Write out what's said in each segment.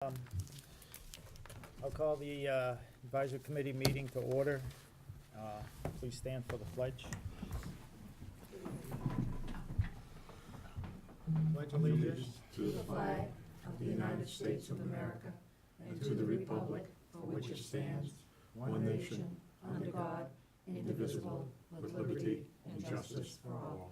I'll call the advisory committee meeting to order. Please stand for the pledge. Pledge allegiance to the flag of the United States of America and to the republic for which it stands, one nation, under God, indivisible, with liberty and justice for all.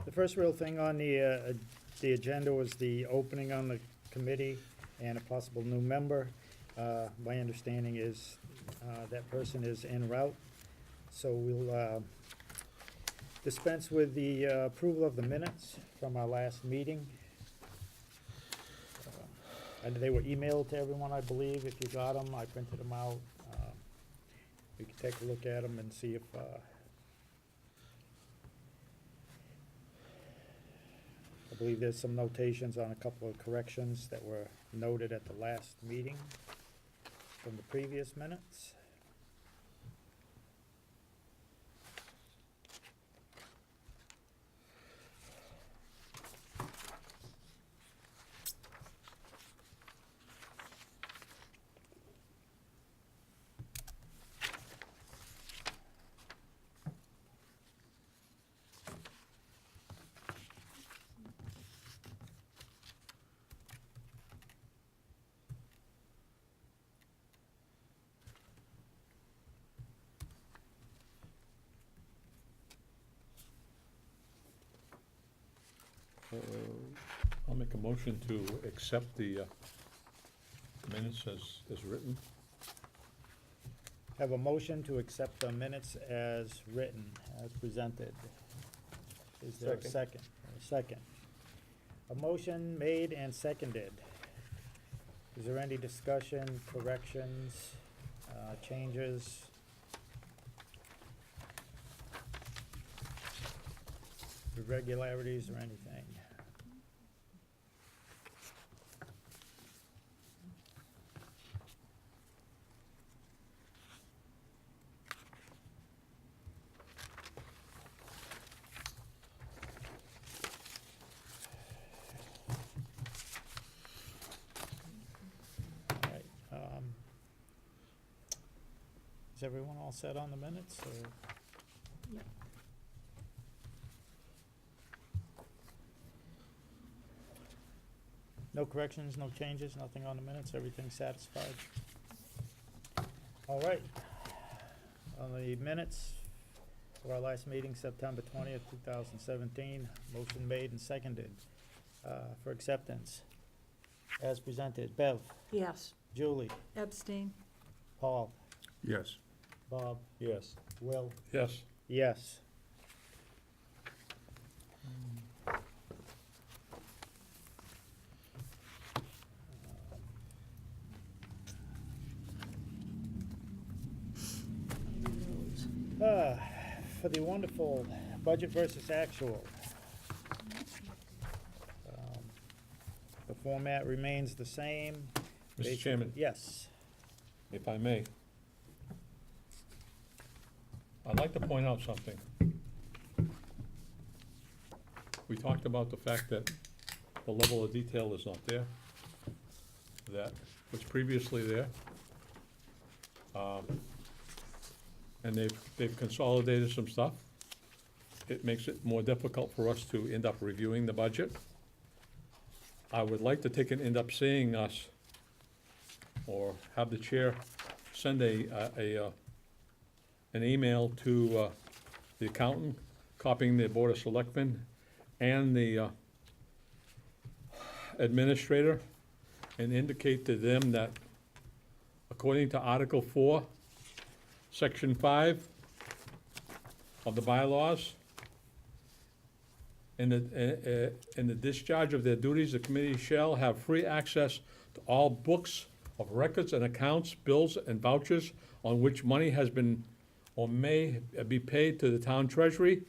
The first real thing on the agenda was the opening on the committee and a possible new member. My understanding is that person is en route, so we'll dispense with the approval of the minutes from our last meeting. And they were emailed to everyone, I believe. If you got them, I printed them out. We can take a look at them and see if I believe there's some notations on a couple of corrections that were noted at the last meeting from the previous minutes. I'll make a motion to accept the minutes as written. Have a motion to accept the minutes as written, as presented. Is there a second? A second. A motion made and seconded. Is there any discussion, corrections, changes? Irregularities or anything? All right, is everyone all set on the minutes, or? Yep. No corrections, no changes, nothing on the minutes, everything satisfied? All right. On the minutes for our last meeting, September 20th, 2017, motion made and seconded for acceptance. As presented, Bev, Yes. Julie, Abstain. Paul, Yes. Bob, Yes. Will, Yes. yes. For the wonderful budget versus actual. The format remains the same. Mr. Chairman, Yes. if I may, I'd like to point out something. We talked about the fact that the level of detail is not there, that was previously there. And they've consolidated some stuff. It makes it more difficult for us to end up reviewing the budget. I would like to take and end up seeing us, or have the chair send an email to the accountant, copying the Board of Selectmen and the administrator, and indicate to them that according to Article 4, Section 5 of the bylaws, in the discharge of their duties, the committee shall have free access to all books of records and accounts, bills and vouchers on which money has been or may be paid to the town treasury.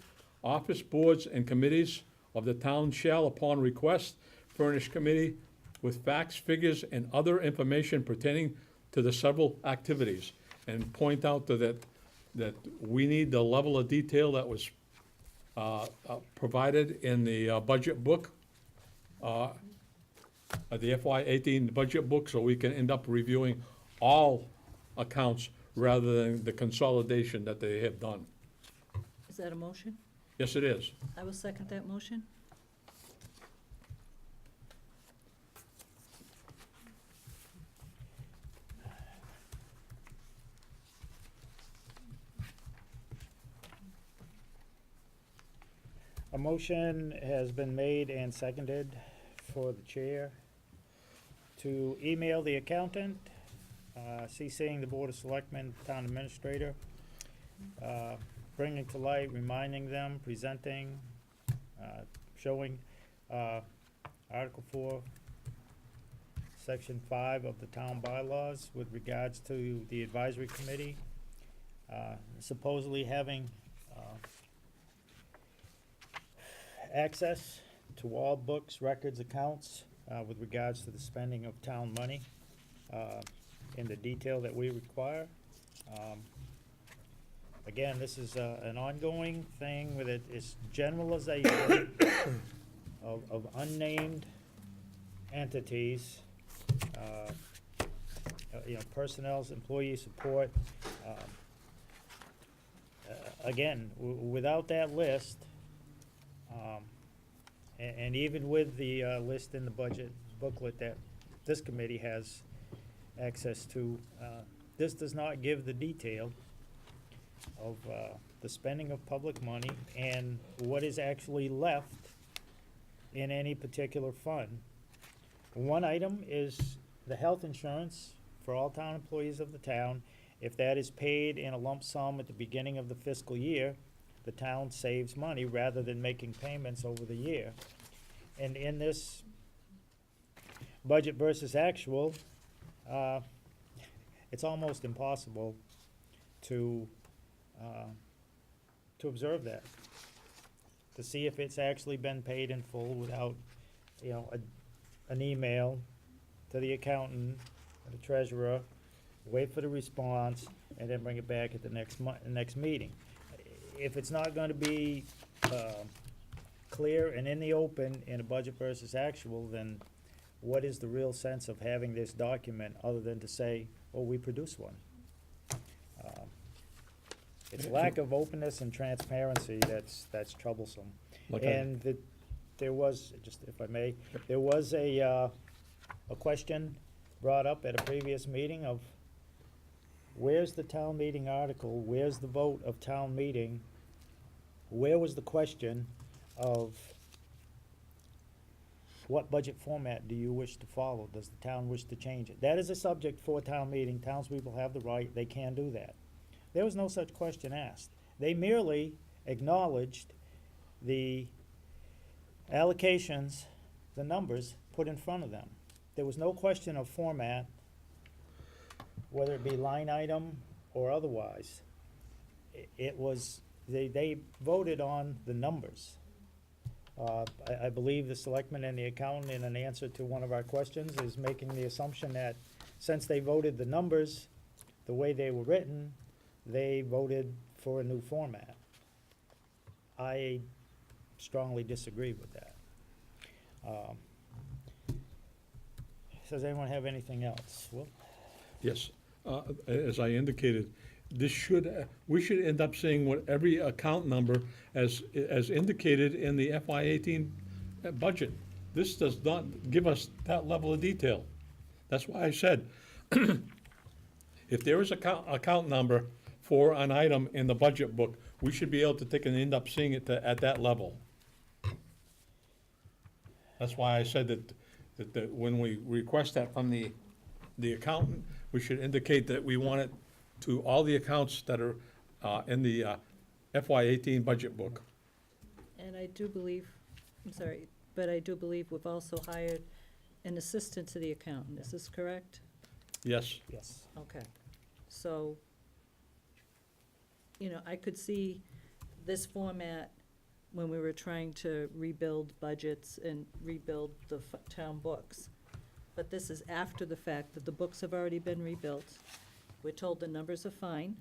Office boards and committees of the town shall, upon request, furnish committee with facts, figures, and other information pertaining to the several activities, and point out that we need the level of detail that was provided in the budget book, the FY eighteen budget book, so we can end up reviewing all accounts rather than the consolidation that they have done. Is that a motion? Yes, it is. I will second that motion. A motion has been made and seconded for the chair to email the accountant, CCing the Board of Selectmen, Town Administrator, bringing to light, reminding them, presenting, showing Article 4, Section 5 of the town bylaws with regards to the advisory committee, supposedly having access to all books, records, accounts with regards to the spending of town money in the detail that we require. Again, this is an ongoing thing with it. It's generalization of unnamed entities, personnel's employee support. Again, without that list, and even with the list in the budget booklet that this committee has access to, this does not give the detail of the spending of public money and what is actually left in any particular fund. One item is the health insurance for all town employees of the town. If that is paid in a lump sum at the beginning of the fiscal year, the town saves money rather than making payments over the year. And in this budget versus actual, it's almost impossible to observe that, to see if it's actually been paid in full without, an email to the accountant or the treasurer, wait for the response, and then bring it back at the next meeting. If it's not gonna be clear and in the open in a budget versus actual, then what is the real sense of having this document other than to say, oh, we produced one? It's lack of openness and transparency that's troublesome. And there was, just if I may, there was a question brought up at a previous meeting of, where's the town meeting article? Where's the vote of town meeting? Where was the question of what budget format do you wish to follow? Does the town wish to change it? That is a subject for town meeting. Townspeople have the right, they can do that. There was no such question asked. They merely acknowledged the allocations, the numbers put in front of them. There was no question of format, whether it be line item or otherwise. It was, they voted on the numbers. I believe the selectman and the accountant, in an answer to one of our questions, is making the assumption that since they voted the numbers the way they were written, they voted for a new format. I strongly disagree with that. Does anyone have anything else? Well, Yes, as I indicated, we should end up seeing what every account number as indicated in the FY eighteen budget. This does not give us that level of detail. That's why I said, if there is account number for an item in the budget book, we should be able to take and end up seeing it at that level. That's why I said that when we request that from the accountant, we should indicate that we want it to all the accounts that are in the FY eighteen budget book. And I do believe, I'm sorry, but I do believe we've also hired an assistant to the accountant. Is this correct? Yes, yes. Okay. So, I could see this format when we were trying to rebuild budgets and rebuild the town books. but this is after the fact that the books have already been rebuilt. We're told the numbers are fine,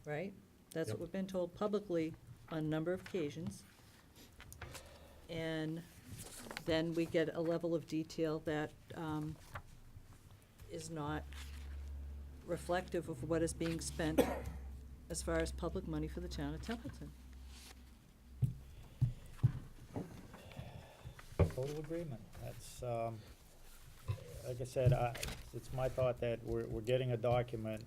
right? That's what Yep. we've been told publicly on a number of occasions. And then we get a level of detail that is not reflective of what is being spent as far as public money for the town of Templeton. Total agreement. That's, like I said, it's my thought that we're getting a document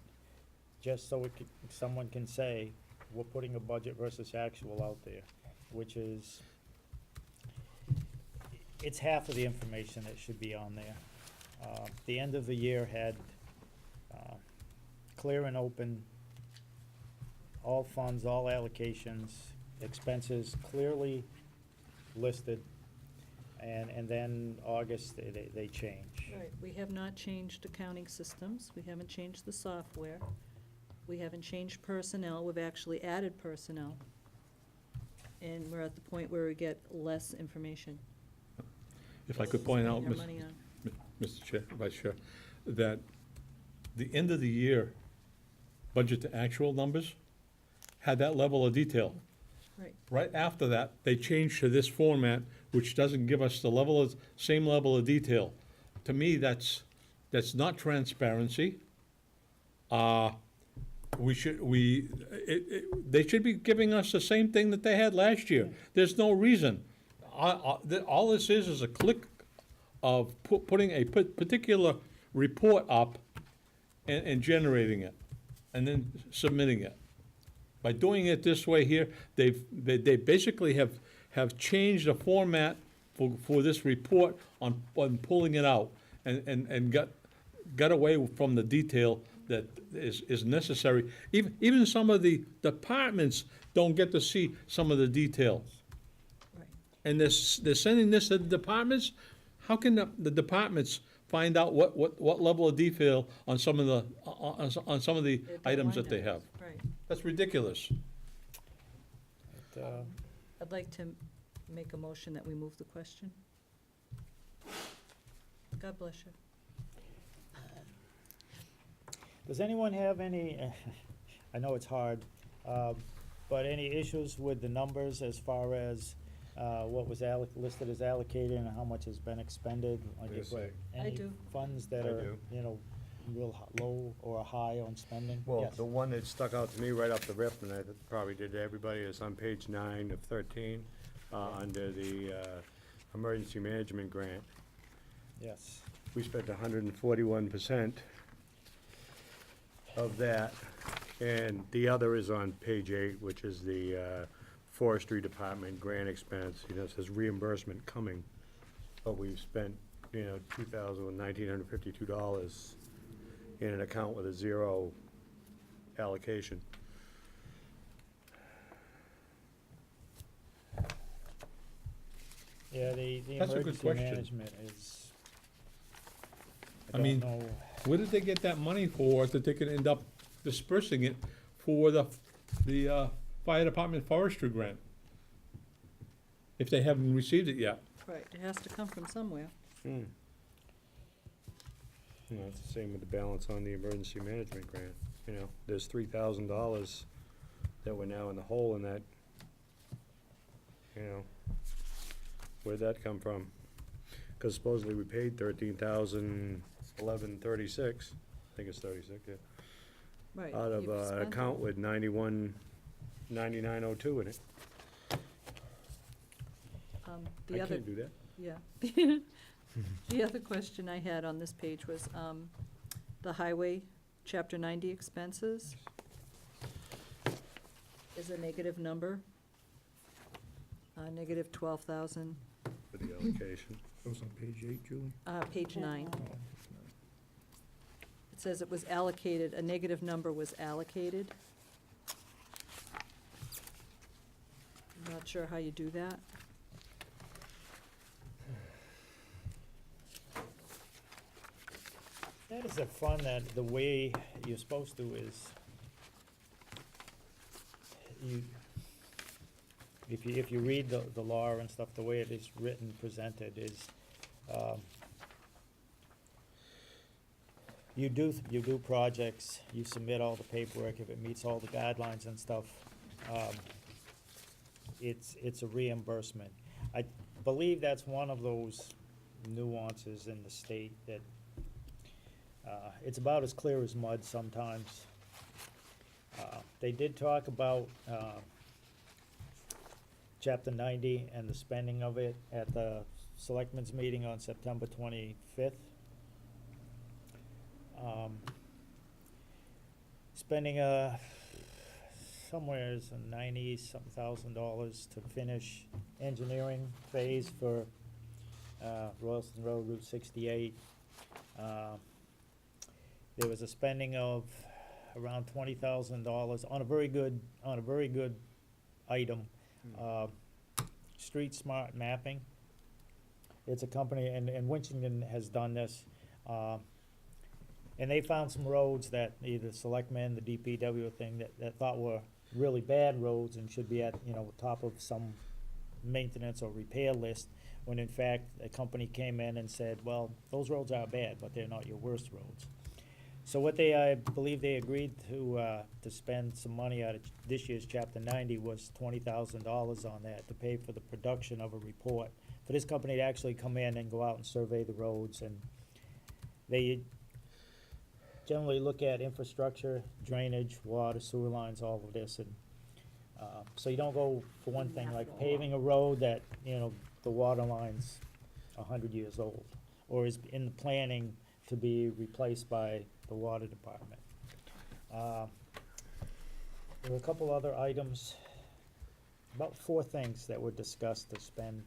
just so someone can say, we're putting a budget versus actual out there, which is, it's half of the information that should be on there. The end of the year had, clear and open, all funds, all allocations, expenses clearly listed. And then August, they change. Right, we have not changed accounting systems, we haven't changed the software, we haven't changed personnel, we've actually added personnel. And we're at the point where we get less information. If I could point out, Spending our money on. Mr. Chair, Vice Chair, that the end of the year budget to actual numbers had that level of detail. Right, Right after that, they changed to this format, which doesn't give us the same level of detail. To me, that's not transparency. They should be giving us the same thing that they had last year. There's no reason. All this is a click of putting a particular report up and generating it, and then submitting it. By doing it this way here, they basically have changed the format for this report on pulling it out, and got away from the detail that is necessary. Even some of the departments don't get to see some of the details. right. And they're sending this to the departments. How can the departments find out what level of detail on some of the They're items line that they have? items, Right. That's ridiculous. But, I'd like to make a motion that we move the question. God bless you. Does anyone have any, I know it's hard, but any issues with the numbers as far as what was listed as allocated and how much has been expended? Like Yes, if, I any do. funds that I are, do. real low or high on spending? Well, Yes. the one that stuck out to me right off the rip, and I probably did to everybody, is on page 9 of 13, under the emergency management grant. Yes. We spent 141% of that, and the other is on page 8, which is the forestry department grant expense. It says reimbursement coming, but we've spent, $1,952 in an account with a 0 allocation. Yeah, the That's a good emergency question. management is, I I mean, don't know. Where did they get that money for that they could end up dispersing it for the fire department forestry grant? If they haven't received it yet. Right, it has to come from somewhere. It's the same with the balance on the emergency management grant. There's $3,000 that we're now in the hole in that. Where'd that come from? Because supposedly we paid $13,1136. I think it's 36, yeah. Right. Out of you've an spent account it. with 9902 in it. The I other, can't do that. yeah. The other question I had on this page was, the highway, chapter 90 expenses is a negative number, negative 12,000, For the allocation. That was on page 8, Julie? page 9. It says it was allocated, a negative number was allocated. I'm not sure how you do that. That is a fund that the way you're supposed to is, if you read the law and stuff, the way it is written, presented is, you do projects, you submit all the paperwork, if it meets all the guidelines and stuff, it's a reimbursement. I believe that's one of those nuances in the state that, it's about as clear as mud sometimes. They did talk about, Chapter 90 and the spending of it at the Selectmen's meeting on September 25th. Spending somewhere is $90-something thousand to finish engineering phase for Royalston Road Route 68. There was a spending of around $20,000 on a very good item. Street Smart Mapping. It's a company, and Winchton has done this. And they found some roads that either selectmen, the DPW thing, that thought were really bad roads and should be at, top of some maintenance or repair list, when in fact, a company came in and said, well, those roads are bad, but they're not your worst roads. So what I believe they agreed to spend some money out of this year's Chapter 90 was $20,000 on that to pay for the production of a report, for this company to actually come in and go out and survey the roads. And they generally look at infrastructure, drainage, water, sewer lines, all of this. And so you don't go for one thing like paving a road that, the water line's 100 years old, or is in the planning to be replaced by the water department. There were a couple other items, about 4 things that were discussed to spend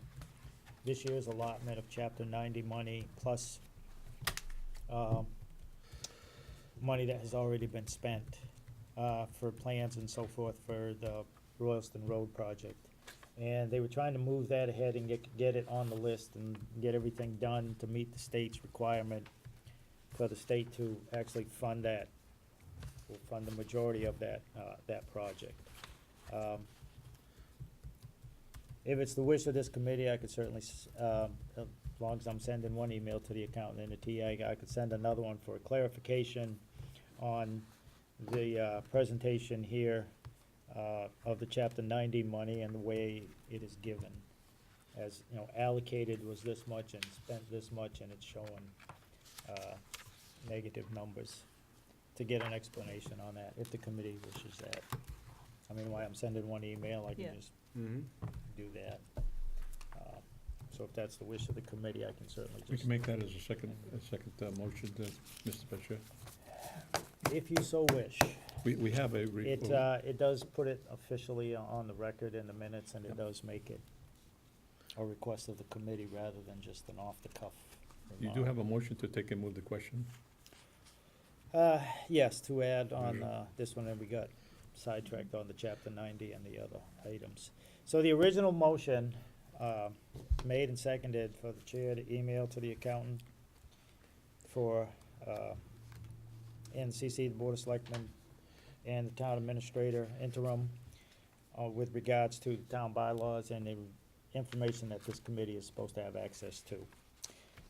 this year's allotment of Chapter 90 money, plus money that has already been spent for plans and so forth for the Royalston Road project. And they were trying to move that ahead and get it on the list and get everything done to meet the state's requirement for the state to actually fund that, will fund the majority of that project. If it's the wish of this committee, I could certainly, as long as I'm sending one email to the accountant and the TA, I could send another one for clarification on the presentation here of the Chapter 90 money and the way it is given. As, allocated was this much and spent this much, and it's showing negative numbers, to get an explanation on that, if the committee wishes that. I mean, while I'm sending one email, I Yeah. can just do that. So if that's the wish of the committee, I can certainly We just, can make that as a second motion to Mr. Bashir. if you so wish. We have a. It does put it officially on the record in the minutes, and it does make it a request of the committee rather than just an off-the-cuff You remark. do have a motion to take and move the question? Yes, to add on this one, and we got sidetracked on the Chapter 90 and the other items. So the original motion, made and seconded for the chair to email to the accountant for, and CC the Board of Selectmen and the town administrator interim, with regards to the town bylaws and the information that this committee is supposed to have access to.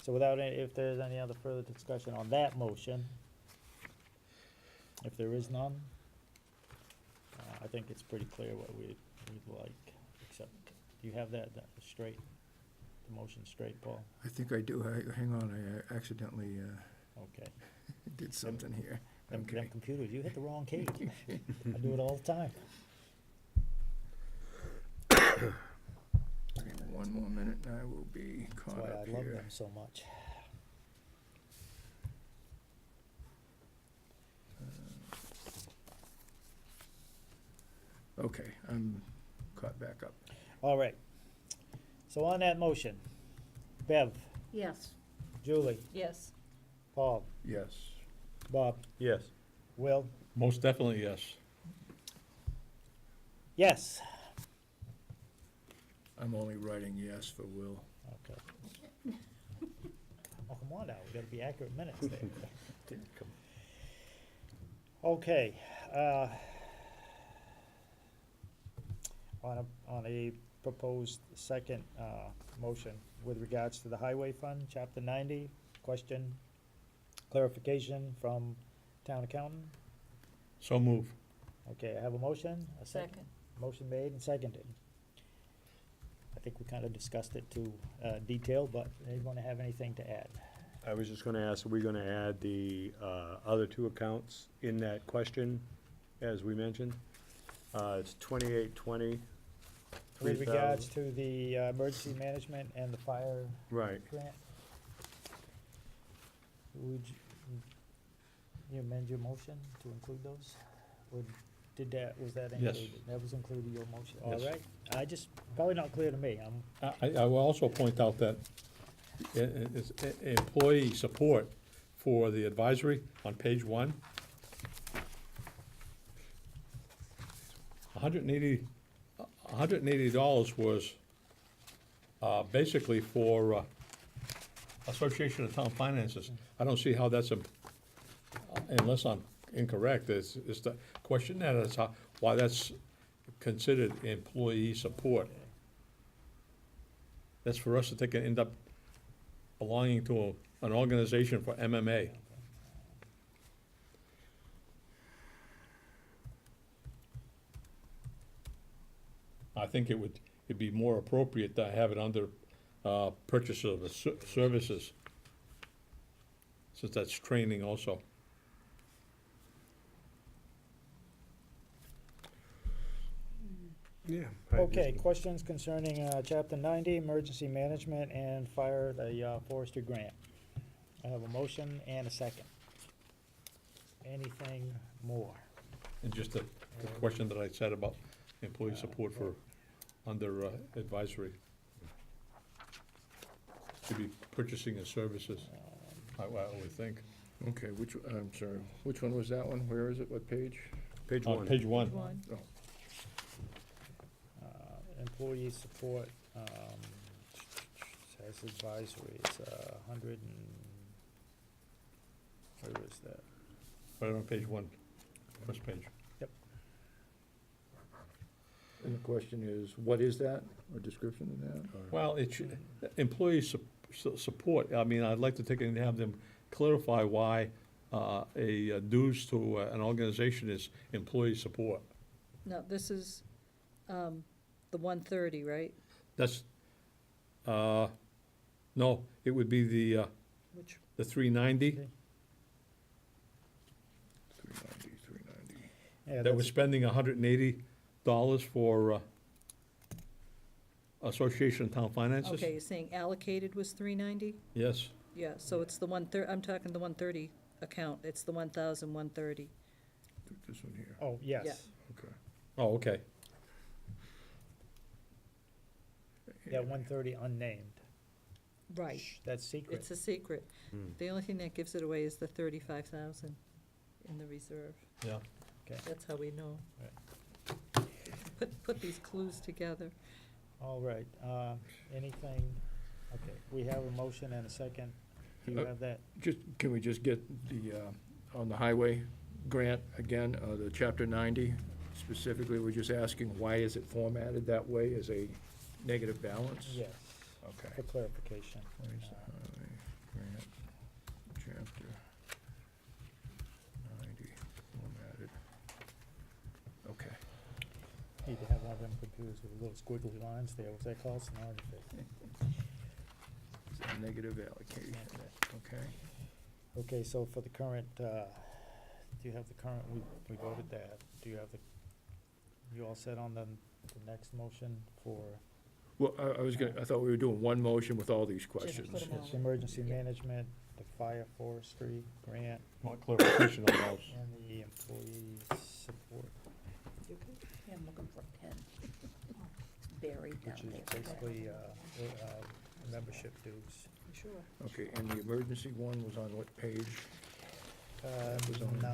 So without any, if there's any other further discussion on that motion, if there is none, I think it's pretty clear what we'd like, except, do you have that straight, the motion straight, Paul? I think I do. Hang on, I accidentally Okay. did something here. Them Okay. computers, you hit the wrong key. I do it all the time. One more minute and I will be That's caught why up I love here. them so much. Okay, I'm caught back up. All right. So on that motion, Bev, Yes. Julie, Yes. Paul, Yes. Bob, Yes. Will, Most definitely, yes. yes. I'm only writing yes for Will. Okay. Oh, come on now, we gotta be accurate minutes there. Okay, on a proposed second, motion with regards to the highway fund, Chapter 90, question, clarification from town accountant? So move. Okay, I have a motion, a second. Second. Motion made and seconded. I think we kind of discussed it to detail, but anyone have anything to add? I was just gonna ask, are we gonna add the other two accounts in that question, as we mentioned? It's 2820. With regards to the emergency management and the fire Right. grant? Would you amend your motion to include those? Or was that Yes. included? That was included in your motion? All Yes. right, probably not clear to me. I will also point out that it's employee support for the advisory on page 1. $180 was basically for Association of Town Finances. I don't see how that's, unless I'm incorrect, is the question that is why that's considered employee support. That's for us to take and end up belonging to an organization for MMA. I think it'd be more appropriate to have it under purchase of the services, since that's training also. Yeah. Okay, questions concerning chapter 90, emergency management and fire, the forestry grant? I have a motion and a second. Anything more? And just the question that I said about employee support for, under advisory. Should be purchasing and services, I would think. Okay, I'm sorry, which one was that one? Where is it? What page? Page On one. page 1. One. Employee support, says advisory, it's 100 and, where is that? Right on page 1, first page. And the question is, what is that, or description of that? or- Well, it should, employee support, I mean, I'd like to take and have them clarify why a dues to an organization is employee support. No, this is the 130, right? That's, no, it would be the Which, 390 390. Yeah, that we're that's, spending $180 for Association of Town Finances. okay, you're saying allocated was 390? Yes, Yeah, so it's the 130, I'm talking the 130 account, it's the 1,130. This one here, oh, yes. Yeah. okay. oh, okay, Yeah, 130 unnamed. Right, Shh, that's secret. it's a secret. Hmm. The only thing that gives it away is the 35,000 in the reserve. yeah. Okay, That's how we know. Right. Put these clues together. all right, anything, okay, we have a motion and a second. Do you have that? Can we just get the, on the highway grant again, the chapter 90, specifically, we're just asking, why is it formatted that way as a negative balance? Yes, Okay. for clarification. Where's the highway grant, chapter 90, formatted? Okay. Need to have one of them computers with little squiggly lines there, what's that called, stenography? Is that negative allocation? Okay. Okay, so for the current, do you have the current, we voted that, do you have the, you all set on the next motion for Well, I thought we were doing one motion with all these questions. put 'em all it's emergency management, the fire forestry grant, Want clarification on those. and the employee support, I'm looking for a pen. Buried down which is there. basically, membership dues. Sure. Okay, and the emergency one was on what page? was on 9.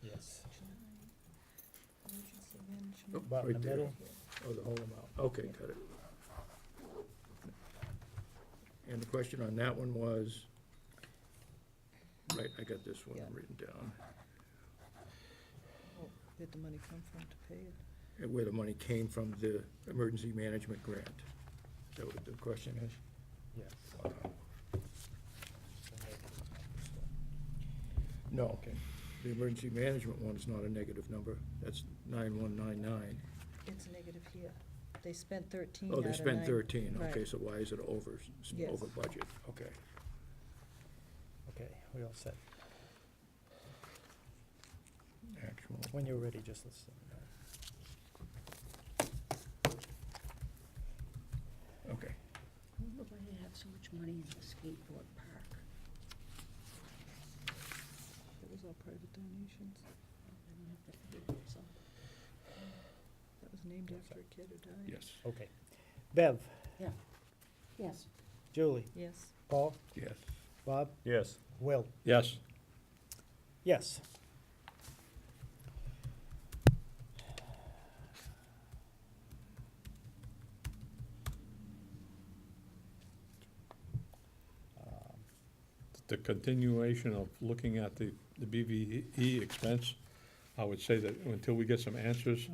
Yes, Emergency management. Oh, about in right the there. middle. Oh, the whole amount, okay, got it. And the question on that one was, right, I got this one Yeah. written down. Oh, where'd the money come from to pay it? where the money came from the emergency management grant. Is that what the question is? Yes. No, Okay. the emergency management one's not a negative number. That's 9199. It's negative here. They spent 13 Oh, they out of spent 9. 13, okay, Right. so why is it over, Yes. over budget? Okay. Okay, we all set. Actual, When you're ready, just listen. okay. I wonder why they have so much money in the skateboard park. It was all private donations. They don't have to pay for some. That was named after a kid who died. Yes, Okay. Bev, Yes. Julie, Yes. Paul, yes. Bob, Yes. Will. Yes. Yes. The continuation of looking at the BVE expense, I would say that until we get some answers,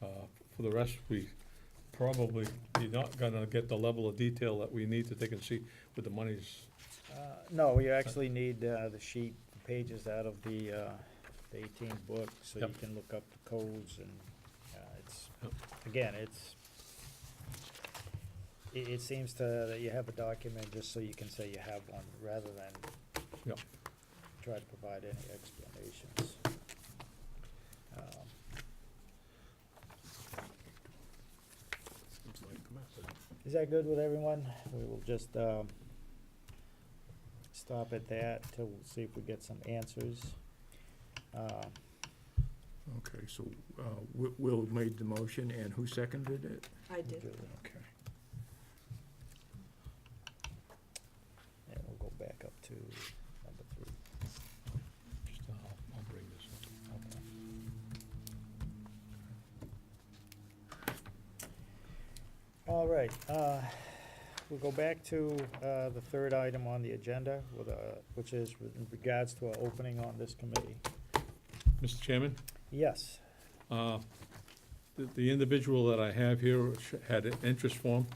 for the rest, we probably be not gonna get the level of detail that we need to take and see with the monies. No, you actually need the sheet, the pages out of the 18 book, so you Yep. can look up the codes and it's, Yep. again, it seems that you have a document just so you can say you have one, rather than Yep. try to provide any explanations. Is that good with everyone? We will just stop at that till, see if we get some answers. Okay, so Will made the motion, and who seconded it? I did. Julie. Okay. And we'll go back up to number 3. Just, I'll bring this up. Okay. All right, we'll go back to the third item on the agenda, which is in regards to our opening on this committee. Mr. Chairman, Yes, the individual that I have here had an interest form,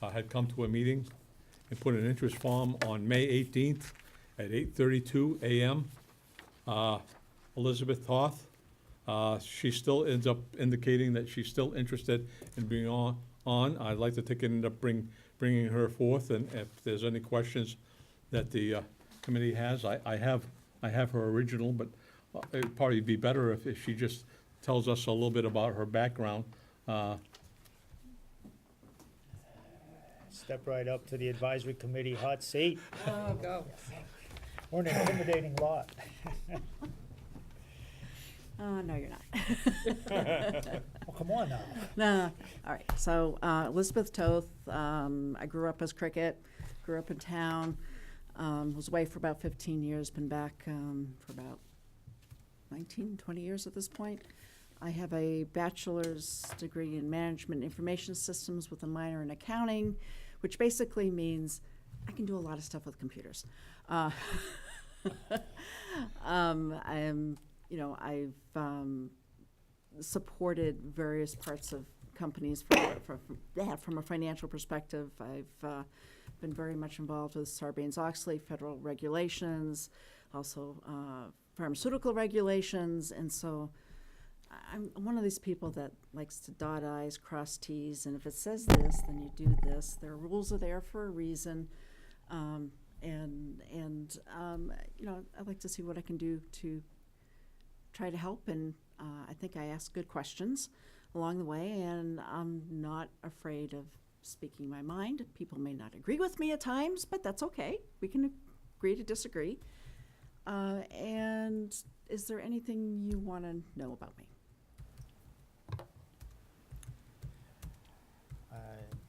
had come to a meeting and put an interest form on May 18th at 8:32 a.m. Elizabeth Toth, she still ends up indicating that she's still interested in being on. I'd like to take it and bringing her forth, and if there's any questions that the committee has, I have her original, but it'd probably be better if she just tells us a little bit about her background. step right up to the advisory committee hot seat. Oh, go. We're an intimidating lot. No, you're not. Oh, come on now. No, all right. So Elizabeth Toth, I grew up as Cricket, grew up in town, was away for about 15 years, been back for about 19, 20 years at this point. I have a bachelor's degree in management information systems with a minor in accounting, which basically means I can do a lot of stuff with computers. I've supported various parts of companies from a financial perspective. I've been very much involved with Sarbanes-Oxley, federal regulations, also pharmaceutical regulations, and so I'm one of these people that likes to dot I's, cross T's, and if it says this, then you do this. Their rules are there for a reason, I'd like to see what I can do to try to help, and I think I ask good questions along the way, and I'm not afraid of speaking my mind. People may not agree with me at times, but that's okay. We can agree to disagree. And is there anything you want to know about me? I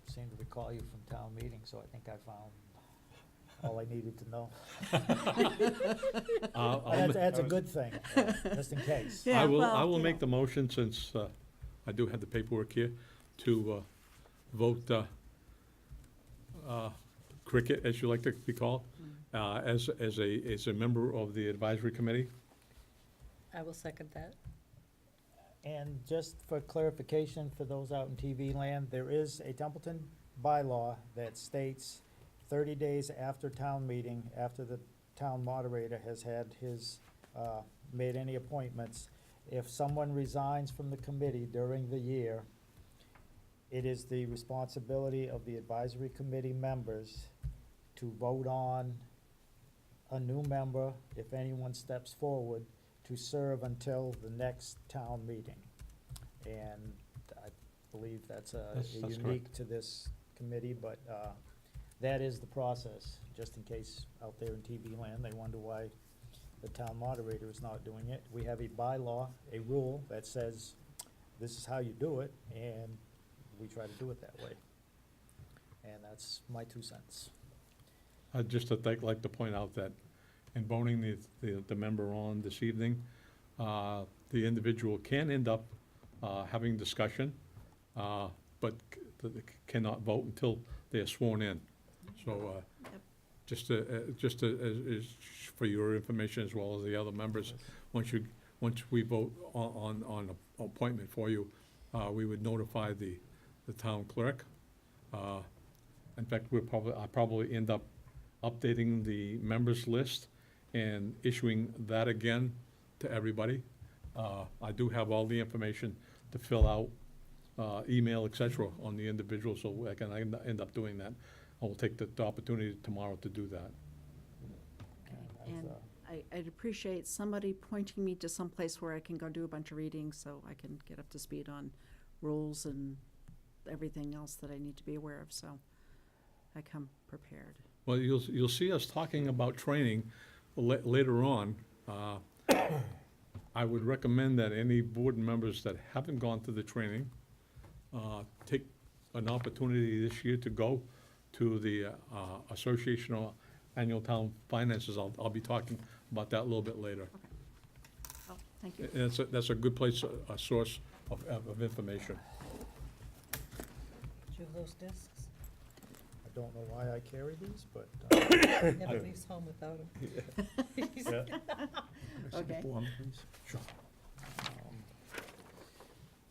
seem to recall you from town meeting, so I think I found all I needed to know. That's a good thing, just in case. Yeah, I well, will you make know. the motion, since I do have the paperwork here, to vote Cricket, as you like to be called, as a member of the advisory committee. I will second that. And just for clarification for those out in TV land, there is a Templeton bylaw that states 30 days after town meeting, after the town moderator has had his, made any appointments, if someone resigns from the committee during the year, it is the responsibility of the advisory committee members to vote on a new member, if anyone steps forward, to serve until the next town meeting. And I believe that's That's correct. unique to this committee, but that is the process, just in case out there in TV land, they wonder why the town moderator is not doing it. We have a bylaw, a rule that says this is how you do it, and we try to do it that way. And that's my 2 cents. I'd just like to point out that in voting the member on this evening, the individual can end up having discussion, but cannot vote until they are sworn in. So, just as for your information as well as the other members, once we vote on an appointment for you, we would notify the town clerk. In fact, I'll probably end up updating the members list and issuing that again to everybody. I do have all the information to fill out, email, et cetera, on the individual, so I can end up doing that. I will take the opportunity tomorrow to do that. And I'd appreciate somebody pointing me to some place where I can go do a bunch of reading, so I can get up to speed on rules and everything else that I need to be aware of, so I come prepared. Well, you'll see us talking about training later on. I would recommend that any board members that haven't gone to the training take an opportunity this year to go to the Association of Annual Town Finances. I'll be talking about that a little bit later. Oh, thank you. And that's a good place, a source of information. Do you have those discs? I don't know why I carry these, but, Never leaves home without them. Okay. Sure.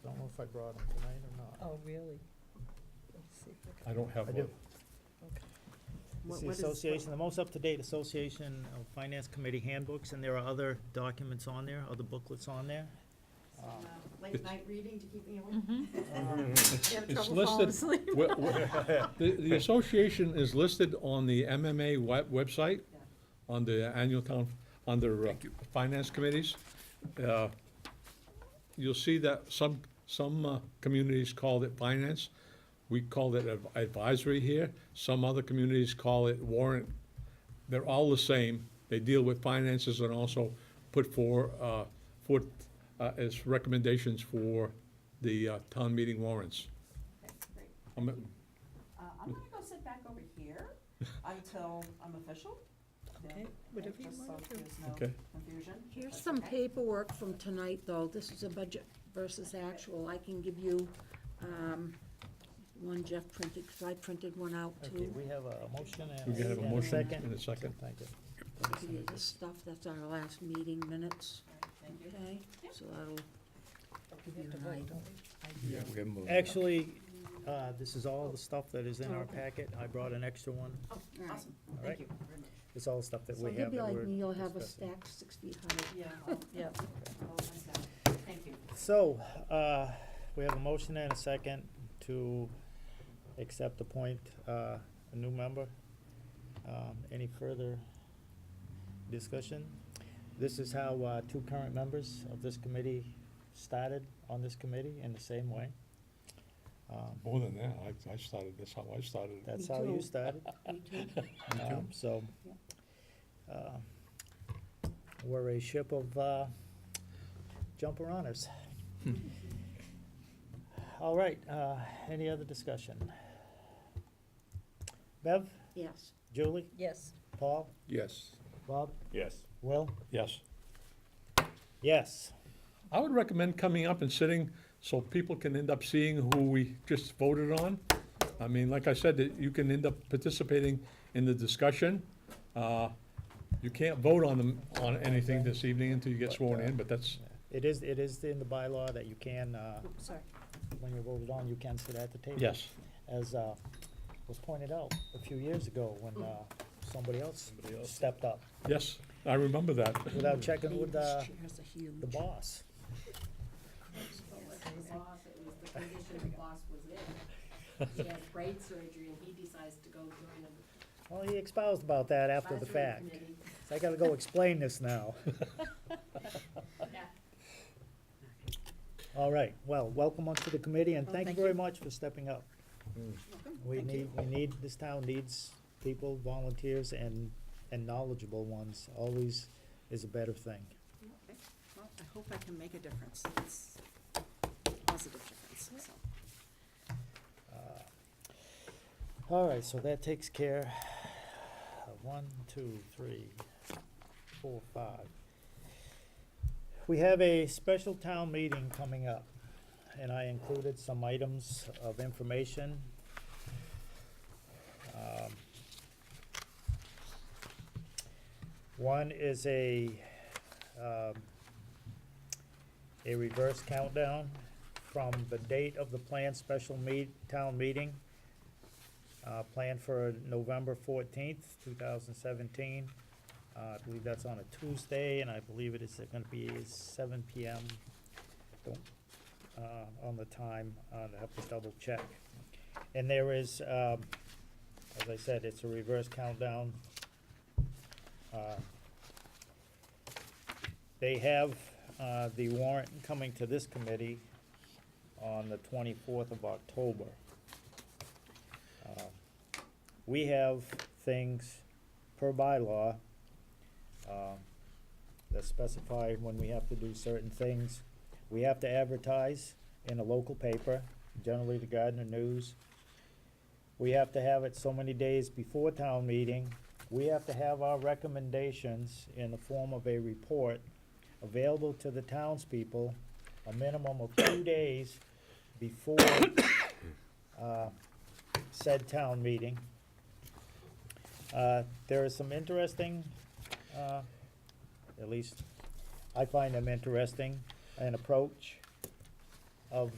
don't know if I brought them tonight or not. Oh, really? Let's see if I I don't have I one. do. Okay. It's the What is association, the most up-to-date Association of Finance Committee handbooks, and there are other documents on there, other booklets on there. Late night reading to keep me awake? It's listed, the association is listed on the MMA website, on the annual town, under finance committees. You'll see that some communities called it finance. We called it advisory here. Some other communities call it warrant. They're all the same. They deal with finances and also put as recommendations for the town meeting warrants. Okay, great. I'm- I'm gonna go sit back over here until I'm official. Okay, then, whatever you just so wanna do. there's no Okay. confusion. Here's That's some okay. paperwork from tonight, though. This is a budget versus actual. I can give you one Jeff printed, because I printed one out Okay, too. we have a motion We and can have a and motion second. in a second. Thank you. I'll give you this stuff. That's our last meeting minutes, All right, Thank you. okay? So that'll give you an idea. Yeah, we have moved. Actually, this is all the stuff that is in our packet. I brought an extra one. Oh, All right. awesome, All thank right. you very much. It's all the stuff that So we you'll have be that like we're me, you'll have a discussing. stack 6 feet high. Yeah, Yeah. I'll miss that. Thank you. So, we have a motion and a second to accept, appoint a new member. Any further discussion? This is how 2 current members of this committee started on this committee in the same way. More than that, I started, that's how I started. That's Me how you too. started. Me too. So, we're a ship of jumper honors. All right, any other discussion? Bev, Yes. Julie, Yes. Paul, Yes. Bob, Yes. Will? Yes. Yes. I would recommend coming up and sitting so people can end up seeing who we just voted on. I mean, like I said, that you can end up participating in the discussion. You can't vote on anything this evening until you get sworn in, but that's It is in the bylaw that you can, Oops, sorry. when you're voted on, you can sit at the table. Yes. As was pointed out a few years ago when somebody else stepped up Yes, I remember that. without checking with These chairs are huge. the boss. The boss, it was the condition the boss was in. He had brain surgery and he decides to go join an Well, he espoused about that after the advisory fact. committee. So I gotta go explain this now. Yeah. All right, well, welcome onto the committee, and Well, thank you thank very you. much for stepping up. Welcome. We need, this town needs people, volunteers, and knowledgeable ones, always is a better thing. Okay. Well, I hope I can make a difference. It's a positive difference, so. All right, so that takes care of 1, 2, 3, 4, 5. We have a special town meeting coming up, and I included some items of information. One is a reverse countdown from the date of the planned special town meeting, planned for November 14th, 2017. I believe that's on a Tuesday, and I believe it is gonna be 7 PM. Don't, on the time, I have to double check. And there is, as I said, it's a reverse countdown. They have, the warrant coming to this committee on the 24th of October. We have things per bylaw that specify when we have to do certain things. We have to advertise in a local paper, generally the Gardner News. We have to have it so many days before town meeting. We have to have our recommendations in the form of a report available to the townspeople a minimum of 2 days before said town meeting. There is some interesting, at least I find them interesting, an approach of,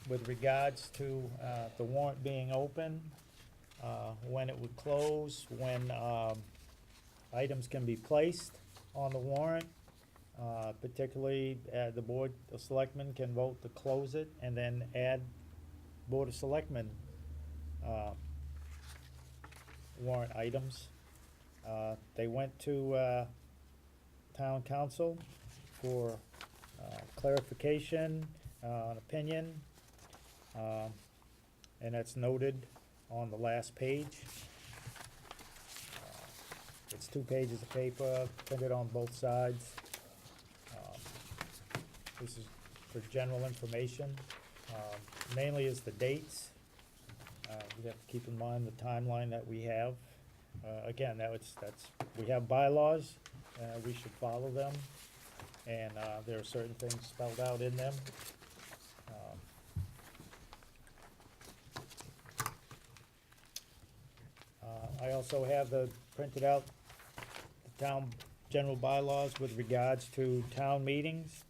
with regards to the warrant being open, when it would close, when items can be placed on the warrant. Particularly, the Board of Selectmen can vote to close it and then add Board of Selectmen warrant items. They went to Town Council for clarification, an opinion, and that's noted on the last page. It's 2 pages of paper printed on both sides. This is for general information. Mainly is the dates. We have to keep in mind the timeline that we have. Again, we have bylaws, we should follow them, and there are certain things spelled out in them. I also have printed out the town general bylaws with regards to town meetings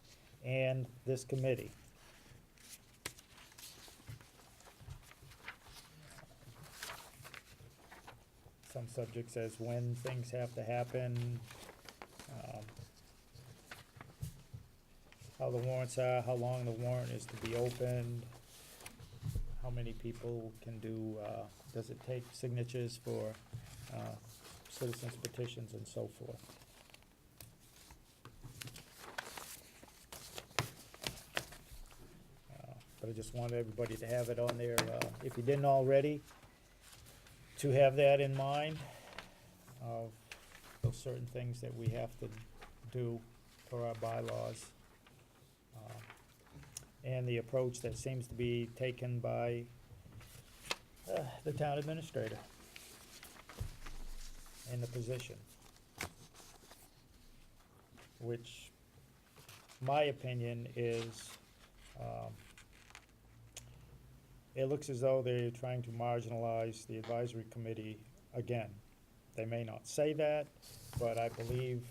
and this committee. Some subjects as when things have to happen, how the warrants are, how long the warrant is to be opened, how many people can do, does it take signatures for citizens petitions and so forth. But I just wanted everybody to have it on there, if you didn't already, to have that in mind of those certain things that we have to do for our bylaws. And the approach that seems to be taken by the town administrator in the position, which my opinion is, it looks as though they're trying to marginalize the advisory committee again. They may not say that, but I believe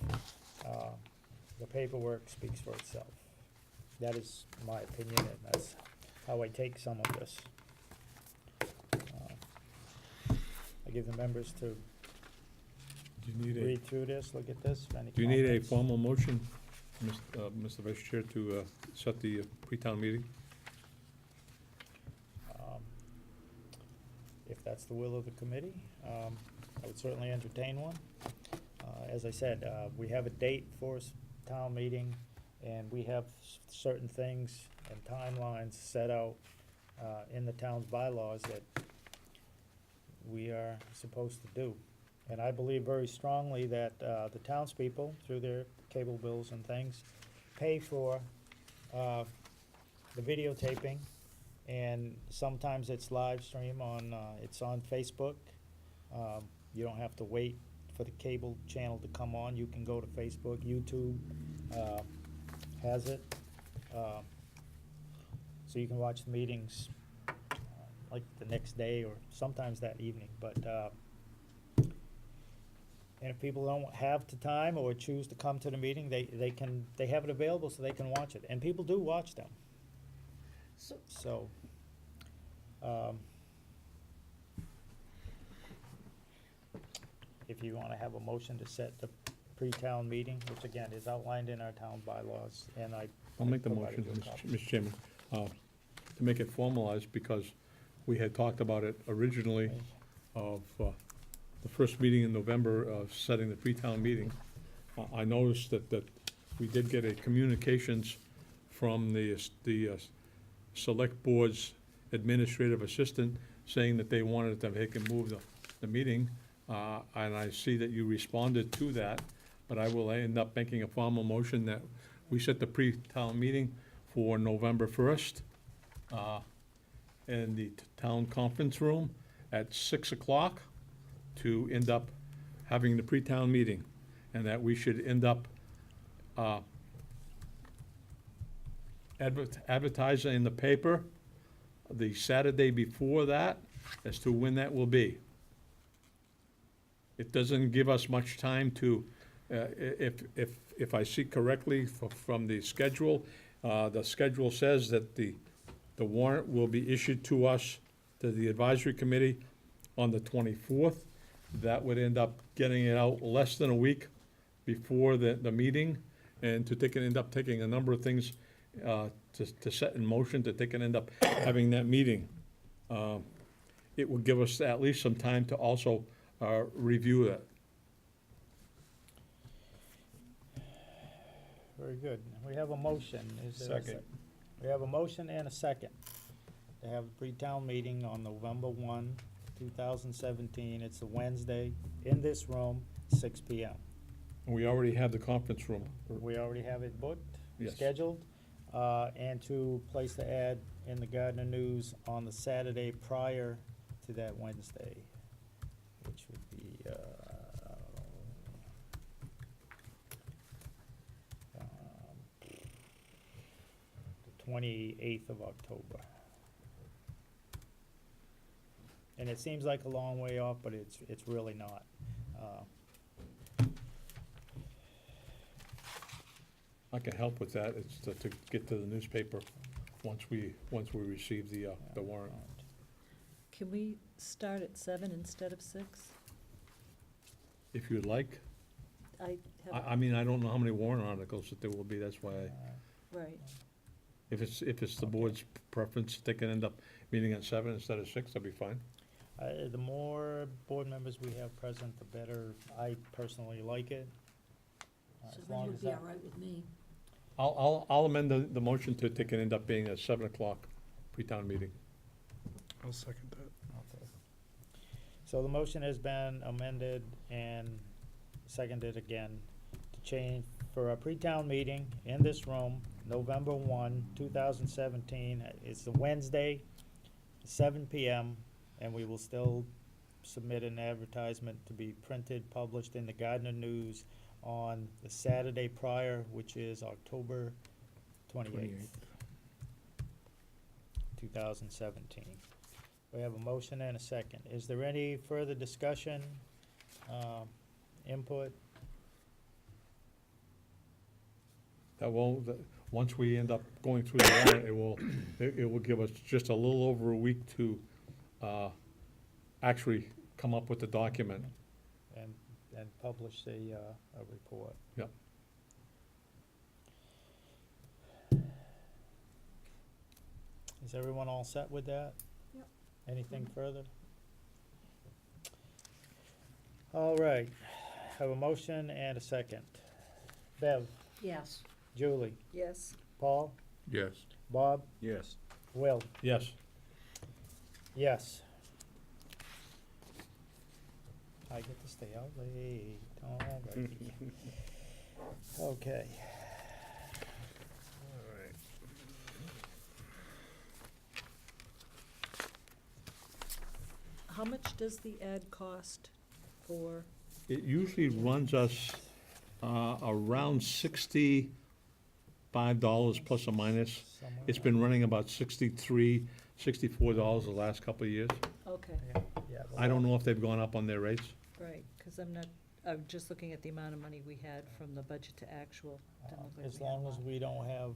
the paperwork speaks for itself. That is my opinion, and that's how I take some of this. I give the members to Do you need read through this, look at this, any do you need a comments? formal motion, Mr. Vice Chair, to set the pre-town meeting? If that's the will of the committee, I would certainly entertain one. As I said, we have a date for town meeting, and we have certain things and timelines set out in the town's bylaws that we are supposed to do. And I believe very strongly that the townspeople, through their cable bills and things, pay for the videotaping, and sometimes it's live stream on, it's on Facebook. You don't have to wait for the cable channel to come on. You can go to Facebook, YouTube has it. So you can watch the meetings like the next day or sometimes that evening. But and if people don't have the time or choose to come to the meeting, they have it available so they can watch it. And people do watch them. So, So, if you wanna have a motion to set the pre-town meeting, which again is outlined in our town bylaws, and I'll make the provided motion, you a copy. Mr. Chairman, to make it formalized, because we had talked about it originally of the first meeting in November, setting the pre-town meeting. I noticed that we did get a communications from the Select Board's administrative assistant saying that they wanted to make and move the meeting, and I see that you responded to that, but I will end up making a formal motion that we set the pre-town meeting for November 1st in the town conference room at 6 o'clock to end up having the pre-town meeting, and that we should end up advertising in the paper the Saturday before that as to when that will be. It doesn't give us much time to, if I see correctly from the schedule says that the warrant will be issued to us, to the advisory committee, on the 24th. That would end up getting it out less than a week before the meeting, and end up taking a number of things to set in motion, to end up having that meeting. It would give us at least some time to also review it. Very good. We have a motion. Is there a Second. We have a motion and a second to have a pre-town meeting on November 1, 2017. It's a Wednesday in this room, 6 PM. We already have the conference room. We already have it booked, Yes. scheduled, and to place the ad in the Gardner News on the Saturday prior to that Wednesday, which would be, the 28th of October. And it seems like a long way off, but it's really not. I can help with that. It's to get to the newspaper once we receive the warrant. Can we start at 7 instead of 6? If you'd like. I have, I mean, I don't know how many warrant articles that there will be, that's why, right. if it's the board's preference, they can end up meeting at 7 instead of 6, that'd be fine. The more board members we have present, the better. I personally like it. So As then long it'll as be that, all right with me. I'll amend the motion to take and end up being a 7 o'clock pre-town meeting. I'll second that. okay. So the motion has been amended and seconded again to change for a pre-town meeting in this room, November 1, 2017. It's a Wednesday, 7 PM, and we will still submit an advertisement to be printed, published in the Gardner News on the Saturday prior, which is October 28th, 2017. We have a motion and a second. Is there any further discussion, input? once we end up going through the warrant, it will give us just a little over a week to actually come up with the document. and publish a report. Yep. Is everyone all set with that? Yep. Anything further? All right, have a motion and a second. Bev, Yes. Julie, Yes. Paul, Yes. Bob, Yes. Will, Yes. yes. I get to stay out late, all right. Okay. How much does the ad cost for, It usually runs us around $65 plus or minus. Somewhere It's been running about $63, $64 the last couple of years. okay, Yeah, I don't know if they've gone up on their rates. right, because I'm just looking at the amount of money we had from the budget to actual. Didn't look like As we had a long as lot. we don't have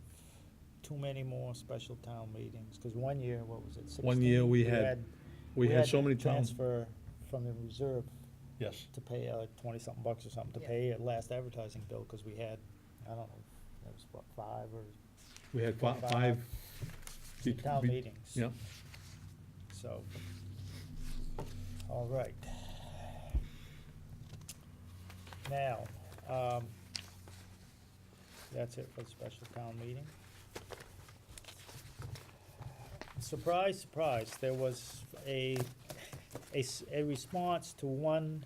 too many more special town meetings, because one year, what was it, 16? One year we had so many to towns. transfer from the reserve Yes. to pay, like, 20-something bucks or something, to Yeah. pay a last advertising bill, because we had, I don't know, it was what, 5 or We had Five. five. town be- meetings. Yeah. So, all right. Now, that's it for the special town meeting. Surprise, surprise, there was a response to one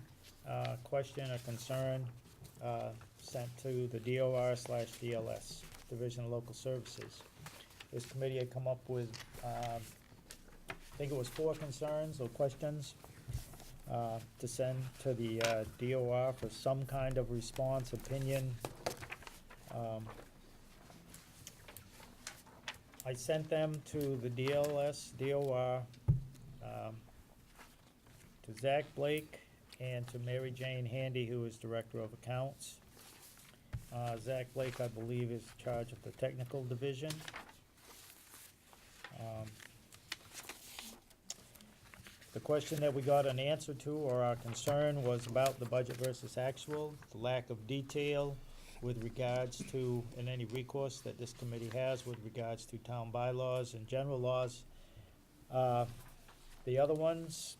question or concern sent to the DOR/DLS, Division of Local Services. This committee had come up with, I think it was 4 concerns or questions to send to the DOR for some kind of response, opinion. I sent them to the DLS, DOR, to Zach Blake and to Mary Jane Handy, who is Director of Accounts. Zach Blake, I believe, is in charge of the technical division. The question that we got an answer to, or our concern, was about the budget versus actual, the lack of detail with regards to, and any recourse that this committee has with regards to town bylaws and general laws. The other ones,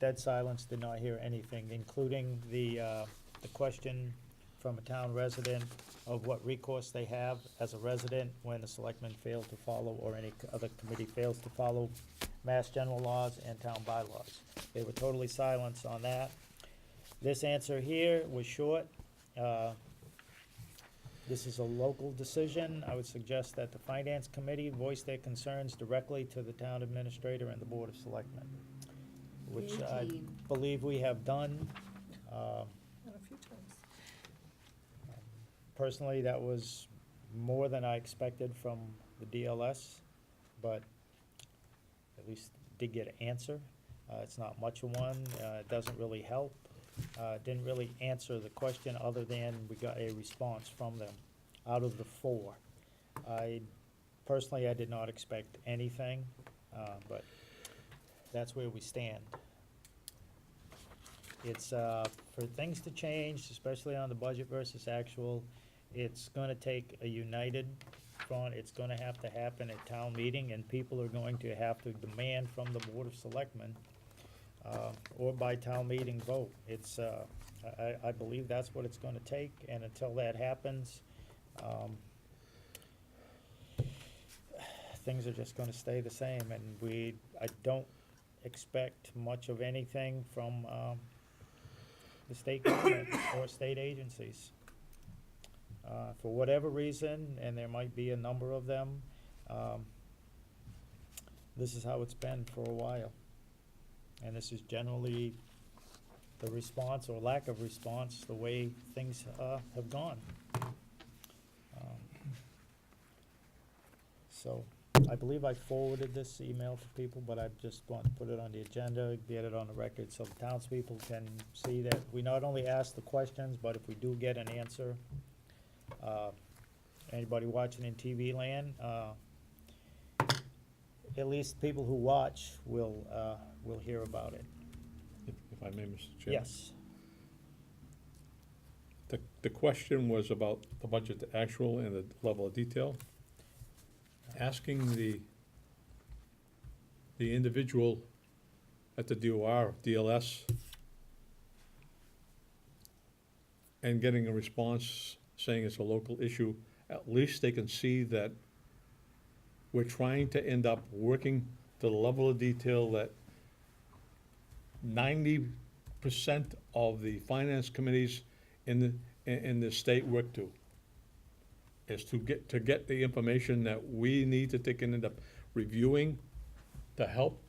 dead silence, did not hear anything, including the question from a town resident of what recourse they have as a resident when the selectmen fail to follow, or any other committee fails to follow mass general laws and town bylaws. They were totally silent on that. This answer here was short. This is a local decision. I would suggest that the finance committee voice their concerns directly to the town administrator and the board of selectmen, which I 18. believe we have done. A few times. Personally, that was more than I expected from the DLS, but at least did get an answer. It's not much of one, it doesn't really help. Didn't really answer the question, other than we got a response from them out of the 4. Personally, I did not expect anything, but that's where we stand. It's, for things to change, especially on the budget versus actual, it's gonna take a united front. It's gonna have to happen at town meeting, and people are going to have to demand from the Board of Selectmen, or by town meeting vote. It's, I believe that's what it's gonna take, and until that happens, things are just gonna stay the same, and I don't expect much of anything from, the state government or state agencies. For whatever reason, and there might be a number of them, this is how it's been for a while. And this is generally the response or lack of response, the way things have gone. So, I believe I forwarded this email to people, but I just want to put it on the agenda, get it on the record, so the townspeople can see that we not only ask the questions, but if we do get an answer, anybody watching in TV land, at least people who watch will hear about it. If I may, Mr. Chairman? Yes. The question was about the budget, the actual and the level of detail. Asking the individual at the DOR, DLS, and getting a response saying it's a local issue, at least they can see that we're trying to end up working to the level of detail that 90% of the finance committees in the state work to, is to get the information that we need to take and end up reviewing to help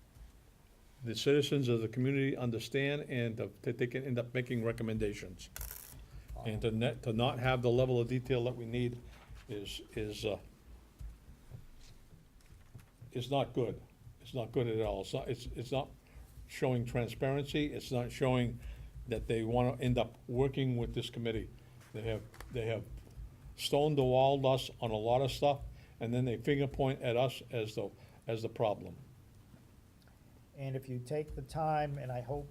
the citizens of the community understand and that they can end up making recommendations. And to not have the level of detail that we need is not good. It's not good at all. It's not showing transparency. It's not showing that they want to end up working with this committee. They have stonewalled us on a lot of stuff, and then they finger point at us as the problem. And if you take the time, and I hope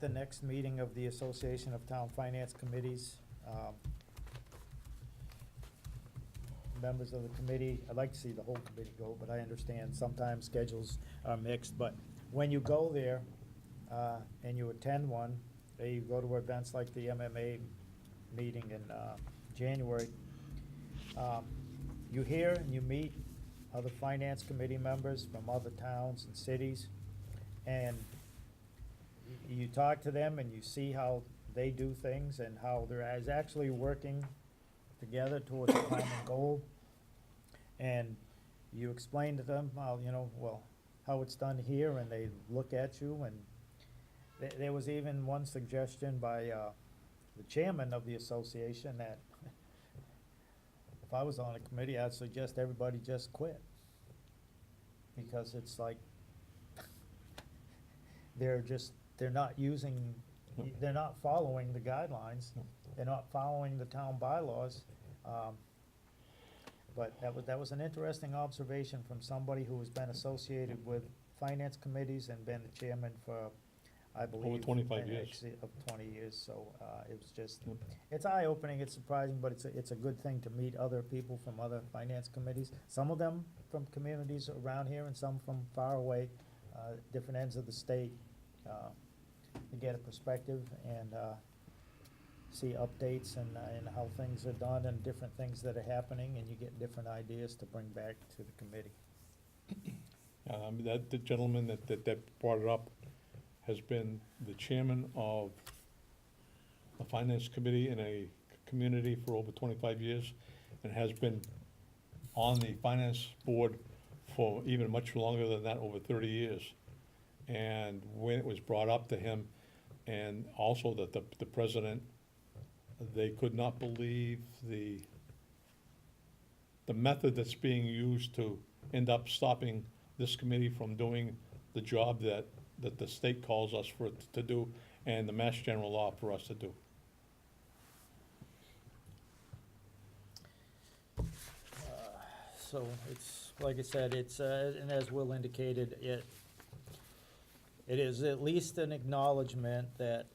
the next meeting of the Association of Town Finance Committees, members of the committee, I'd like to see the whole committee go, but I understand sometimes schedules are mixed. But when you go there and you attend one, you go to events like the MMA meeting in January, you hear and you meet other finance committee members from other towns and cities, and you talk to them and you see how they do things and how they're actually working together towards a common goal. And you explain to them how, how it's done here, and they look at you. And there was even one suggestion by the chairman of the association that if I was on a committee, I'd suggest everybody just quit. Because it's like, they're not following the guidelines, they're not following the town bylaws. But that was an interesting observation from somebody who has been associated with finance committees and been the chairman for, I believe, Over 25 years. actually, of 20 years. So it was just, it's eye-opening, it's surprising, but it's a good thing to meet other people from other finance committees. Some of them from communities around here and some from far away, different ends of the state, to get a perspective and see updates and how things are done and different things that are happening, and you get different ideas to bring back to the committee. The gentleman that brought it up has been the chairman of a finance committee in a community for over 25 years, and has been on the finance board for even much longer than that, over 30 years. And when it was brought up to him, and also that the president, they could not believe the method that's being used to end up stopping this committee from doing the job that the state calls us for it to do, and the Mass General Law for us to do. So it's, like I said, it's, and as Will indicated, it is at least an acknowledgement that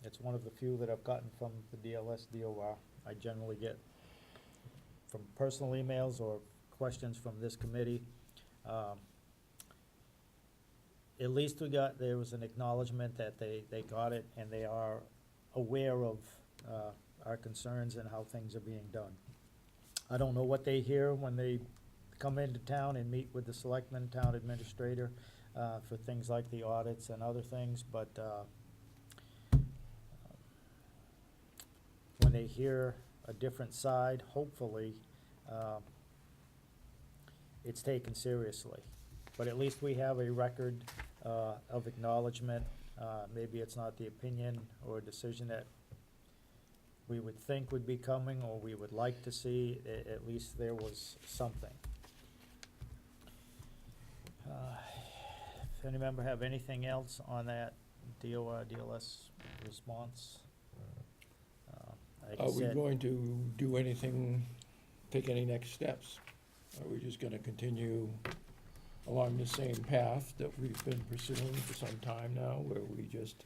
it's one of the few that I've gotten from the DLS DOR. I generally get from personal emails or questions from this committee. At least there was an acknowledgement that they got it and they are aware of our concerns and how things are being done. I don't know what they hear when they come into town and meet with the selectman, town administrator, for things like the audits and other things, but when they hear a different side, hopefully, it's taken seriously. But at least we have a record of acknowledgement. Maybe it's not the opinion or decision that we would think would be coming or we would like to see. At least there was something. If any member have anything else on that DOR, DLS response? Like I Are we said, going to do anything, take any next steps? Are we just gonna continue along the same path that we've been pursuing for some time now, where we just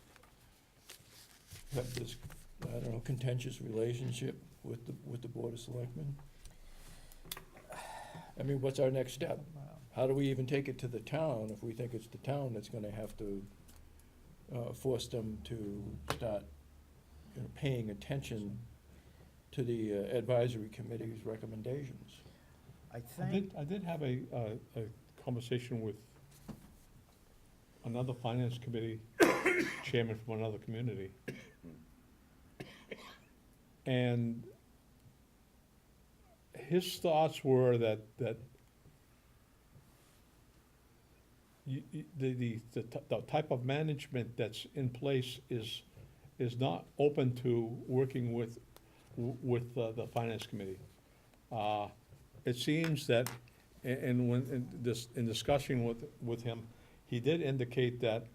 have this, I don't know, contentious relationship with the Board of Selectmen? I mean, what's our next step? How do we even take it to the town if we think it's the town that's gonna have to force them to start, you know, paying attention to the advisory committee's recommendations? I think, I did have a conversation with another finance committee chairman from another community. And his thoughts were that the type of management that's in place is not open to working with the finance committee. It seems that, and when, in discussing with him, he did indicate that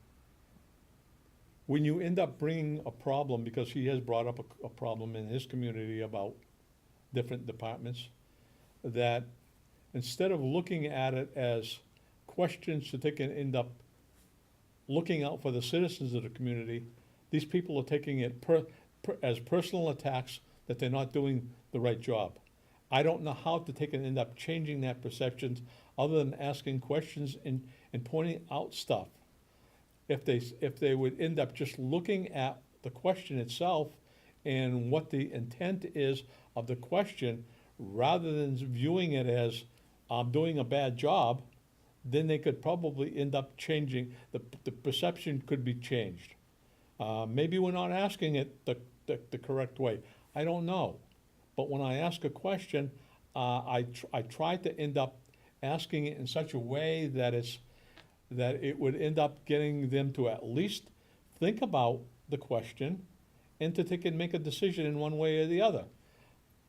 when you end up bringing a problem, because he has brought up a problem in his community about different departments, that instead of looking at it as questions that they can end up looking out for the citizens of the community, these people are taking it as personal attacks that they're not doing the right job. I don't know how to take and end up changing that perception, other than asking questions and pointing out stuff. If they would end up just looking at the question itself and what the intent is of the question, rather than viewing it as, I'm doing a bad job, then they could probably end up changing, the perception could be changed. Maybe we're not asking it the correct way, I don't know. But when I ask a question, I try to end up asking it in such a way that it would end up getting them to at least think about the question and to take and make a decision in one way or the other.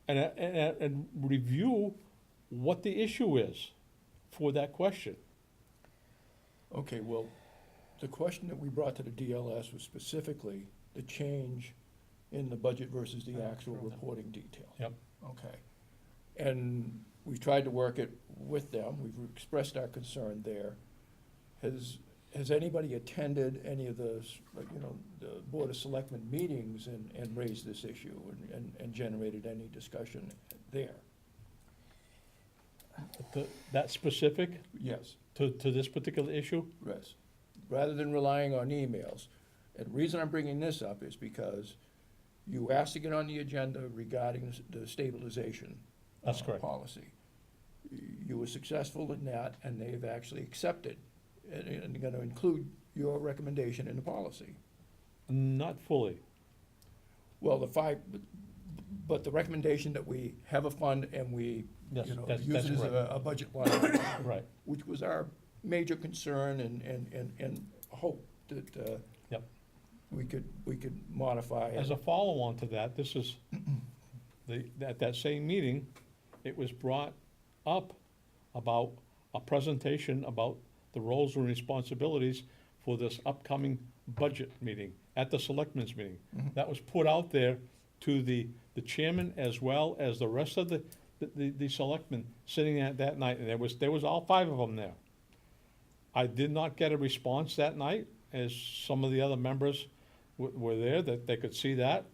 And review what the issue is for that question. Okay, well, the question that we brought to the DLS was specifically the change in the budget versus the actual reporting detail. Yep. Okay. And we've tried to work it with them, we've expressed our concern there. Has anybody attended any of the, the Board of Selectmen meetings and raised this issue and generated any discussion there? That specific Yes, to this particular issue? yes. Rather than relying on emails. And the reason I'm bringing this up is because you asked to get on the agenda regarding the stabilization That's correct. policy. You were successful in that, and they've actually accepted, and they're gonna include your recommendation in the policy. Not fully. Well, but the recommendation that we have a fund and we, Yes, use that's it as correct. a budget line, Right. which was our major concern and hope that, Yep. we could modify. As a follow-on to that, this is, at that same meeting, it was brought up about a presentation about the roles and responsibilities for this upcoming budget meeting, at the selectmen's meeting. Mhm. That was put out there to the chairman as well as the rest of the selectmen sitting at that night, and there was all 5 of them there. I did not get a response that night, as some of the other members were there, that they could see that.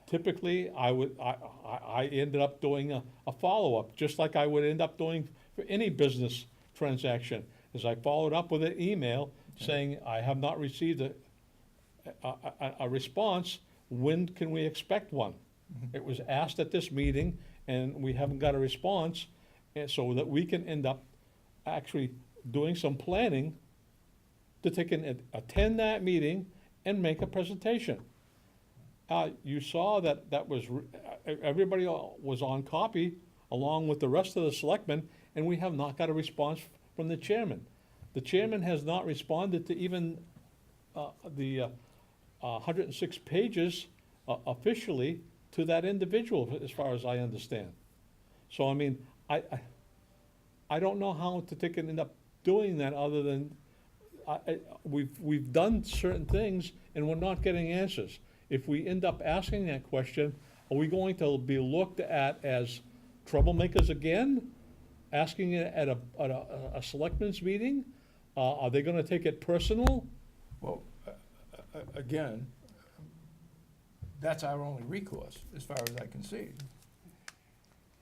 Typically, I ended up doing a follow-up, just like I would end up doing for any business transaction, is I followed up with an email saying, I have not received a response, when can we expect one? It was asked at this meeting, and we haven't got a response, and so that we can end up actually doing some planning to take and attend that meeting and make a presentation. You saw that was, everybody was on copy, along with the rest of the selectmen, and we have not got a response from the chairman. The chairman has not responded to even the 106 pages officially to that individual, as far as I understand. So, I mean, I don't know how to take and end up doing that, other than we've done certain things and we're not getting answers. If we end up asking that question, are we going to be looked at as troublemakers again? Asking it at a selectmen's meeting? Are they gonna take it personal? Well, again, that's our only recourse, as far as I can see.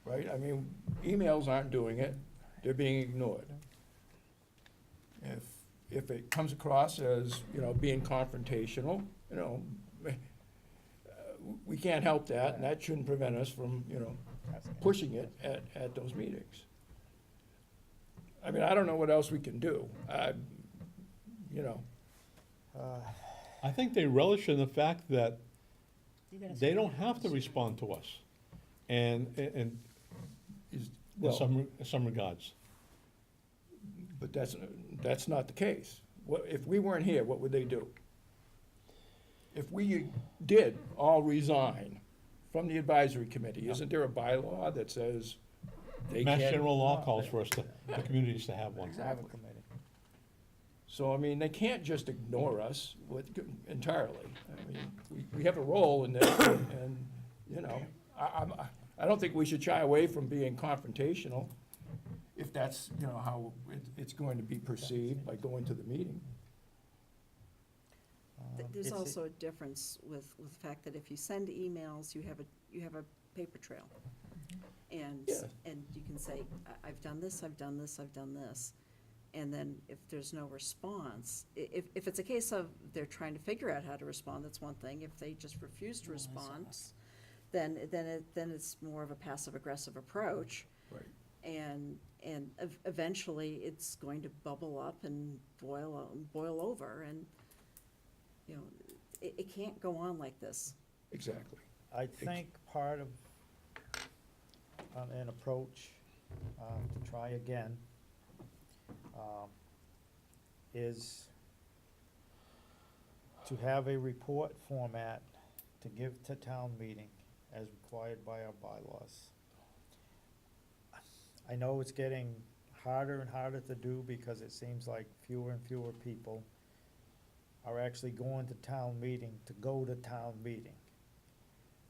Right? I mean, emails aren't doing it, they're being ignored. If it comes across as, being confrontational, we can't help that, and that shouldn't prevent us from, pushing it at those meetings. I mean, I don't know what else we can do. I think they relish in the fact that You gotta they say don't that. have to respond to us. And in Well, some regards. but that's not the case. If we weren't here, what would they do? If we did all resign from the advisory committee, isn't there a bylaw that says they Mass can't? general law calls for us to, the communities to have one. Exactly. So, I mean, they can't just ignore us entirely. I mean, we have a role in this, and, I don't think we should shy away from being confrontational, if that's, how it's going to be perceived by going to the meeting. There's It's- also a difference with the fact that if you send emails, you have a paper trail. And, Yeah. and you can say, I've done this, I've done this, I've done this. And then if there's no response, if it's a case of they're trying to figure out how to respond, that's one thing. If they just refuse to respond, then it's more of a passive-aggressive approach. Right. And eventually, it's going to bubble up and boil over, and, it can't go on like this. Exactly. I think part of an approach to try again is to have a report format to give to town meeting as required by our bylaws. I know it's getting harder and harder to do because it seems like fewer and fewer people are actually going to town meeting to go to town meeting.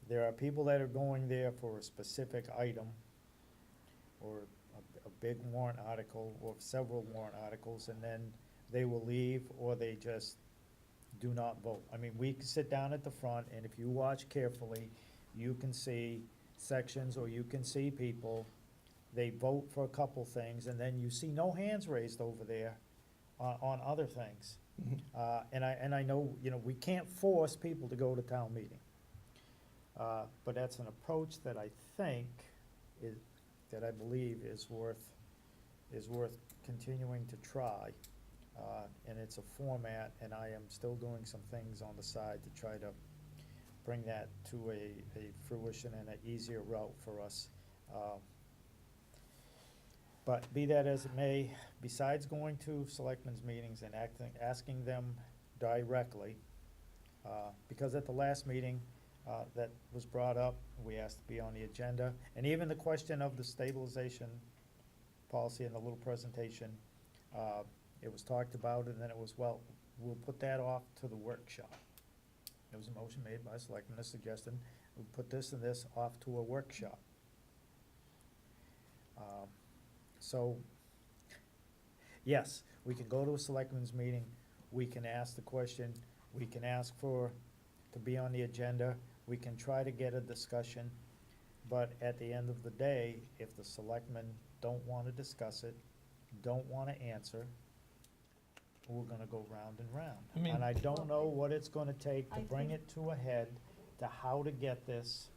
There are people that are going there for a specific item or a big warrant article or several warrant articles, and then they will leave or they just do not vote. I mean, we can sit down at the front, and if you watch carefully, you can see sections or you can see people, they vote for a couple things, and then you see no hands raised over there on other things. And I know, we can't force people to go to town meeting. But that's an approach that I think that I believe is worth continuing to try. And it's a format, and I am still doing some things on the side to try to bring that to a fruition and an easier route for us. But be that as it may, besides going to selectmen's meetings and asking them directly, because at the last meeting, that was brought up, we asked to be on the agenda, and even the question of the stabilization policy in the little presentation, it was talked about, and then it was, well, we'll put that off to the workshop. There was a motion made by selectmen suggesting we put this and this off to a workshop. So, yes, we can go to a selectmen's meeting, we can ask the question, we can ask to be on the agenda, we can try to get a discussion, but at the end of the day, if the selectmen don't wanna discuss it, don't wanna answer, we're gonna go round and round. I mean- And I don't know what it's gonna take to I bring think- it to a head, to how to get this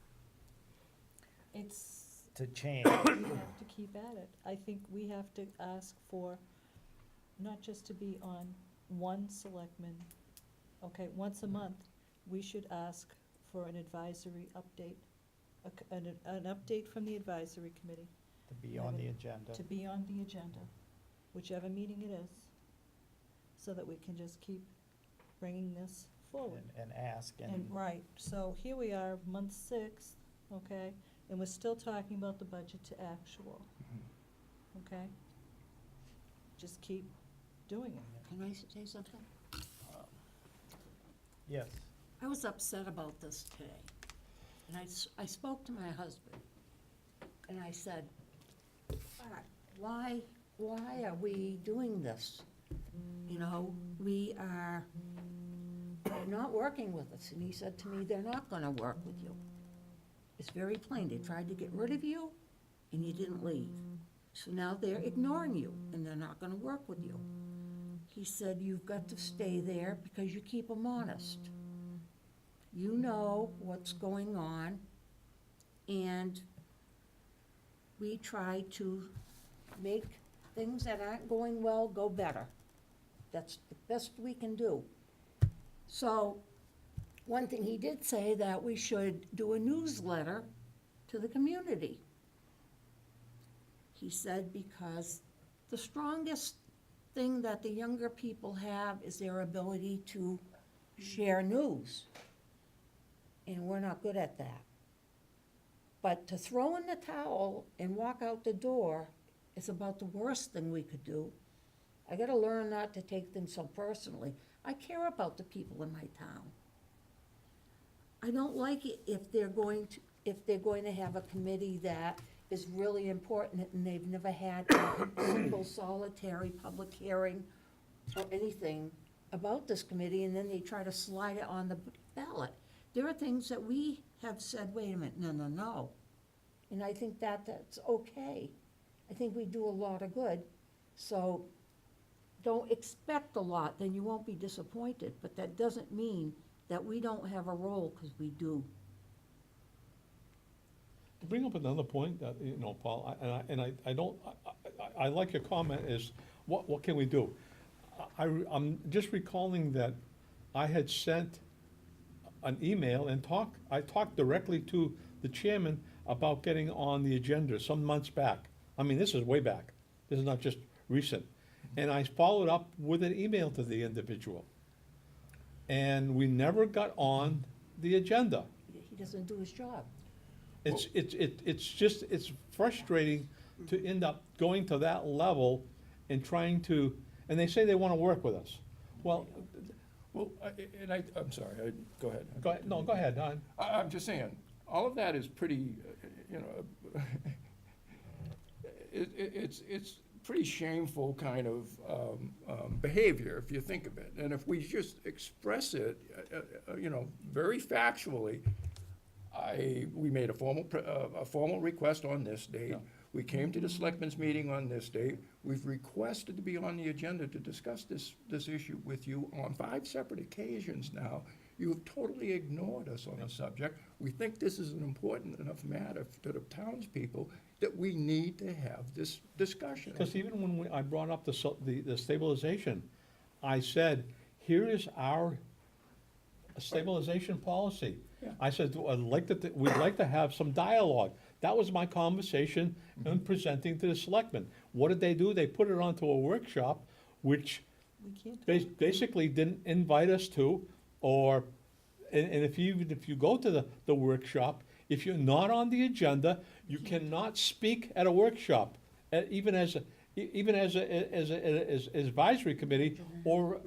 It's, to change. we have to keep at it. I think we have to ask for, not just to be on one selectman, okay, once a month, we should ask for an advisory update, an update from the advisory committee To be on the agenda. to be on the agenda, whichever meeting it is, so that we can just keep bringing this forward. And ask, And, and, right, so here we are, month 6, okay, and we're still talking about the budget to actual, okay? Just keep doing it. Can I say something? Yes. I was upset about this today. And I spoke to my husband, and I said, why are we doing this? You know, they're not working with us. And he said to me, they're not gonna work with you. It's very plain. They tried to get rid of you, and you didn't leave. So now they're ignoring you, and they're not gonna work with you. He said, you've got to stay there because you keep them honest. You know what's going on, and we try to make things that aren't going well go better. That's the best we can do. So, one thing he did say that we should do a newsletter to the community. He said because the strongest thing that the younger people have is their ability to share news. And we're not good at that. But to throw in the towel and walk out the door is about the worst thing we could do. I gotta learn not to take things so personally. I care about the people in my town. I don't like it if they're going to have a committee that is really important and they've never had a simple solitary public hearing or anything about this committee, and then they try to slide it on the ballot. There are things that we have said, wait a minute, no. And I think that's okay. I think we do a lot of good. So don't expect a lot, then you won't be disappointed. But that doesn't mean that we don't have a role, because we do. To bring up another point, that, Paul, I like your comment is, what can we do? I'm just recalling that I had sent an email and I talked directly to the chairman about getting on the agenda some months back. I mean, this is way back. This is not just recent. And I followed up with an email to the individual. And we never got on the agenda. He doesn't do his job. It's frustrating to end up going to that level and trying to, and they say they want to work with us. Well, I'm sorry, go ahead. go ahead, Don. I'm just saying, all of that is pretty, it's pretty shameful kind of behavior, if you think of it. And if we just express it, very factually, we made a formal request on this date. Yeah. We came to the selectmen's meeting on this date. We've requested to be on the agenda to discuss this issue with you on 5 separate occasions now. You have totally ignored us on the subject. We think this is an important enough matter to the townspeople that we need to have this discussion. Because even when I brought up the stabilization, I said, here is our stabilization policy. Yeah. I said, we'd like to have some dialogue. That was my conversation in presenting to the selectmen. What did they do? They put it onto a workshop, which We can't. basically didn't invite us to, and if you go to the workshop, if you're not on the agenda, you cannot speak at a workshop, even as advisory committee or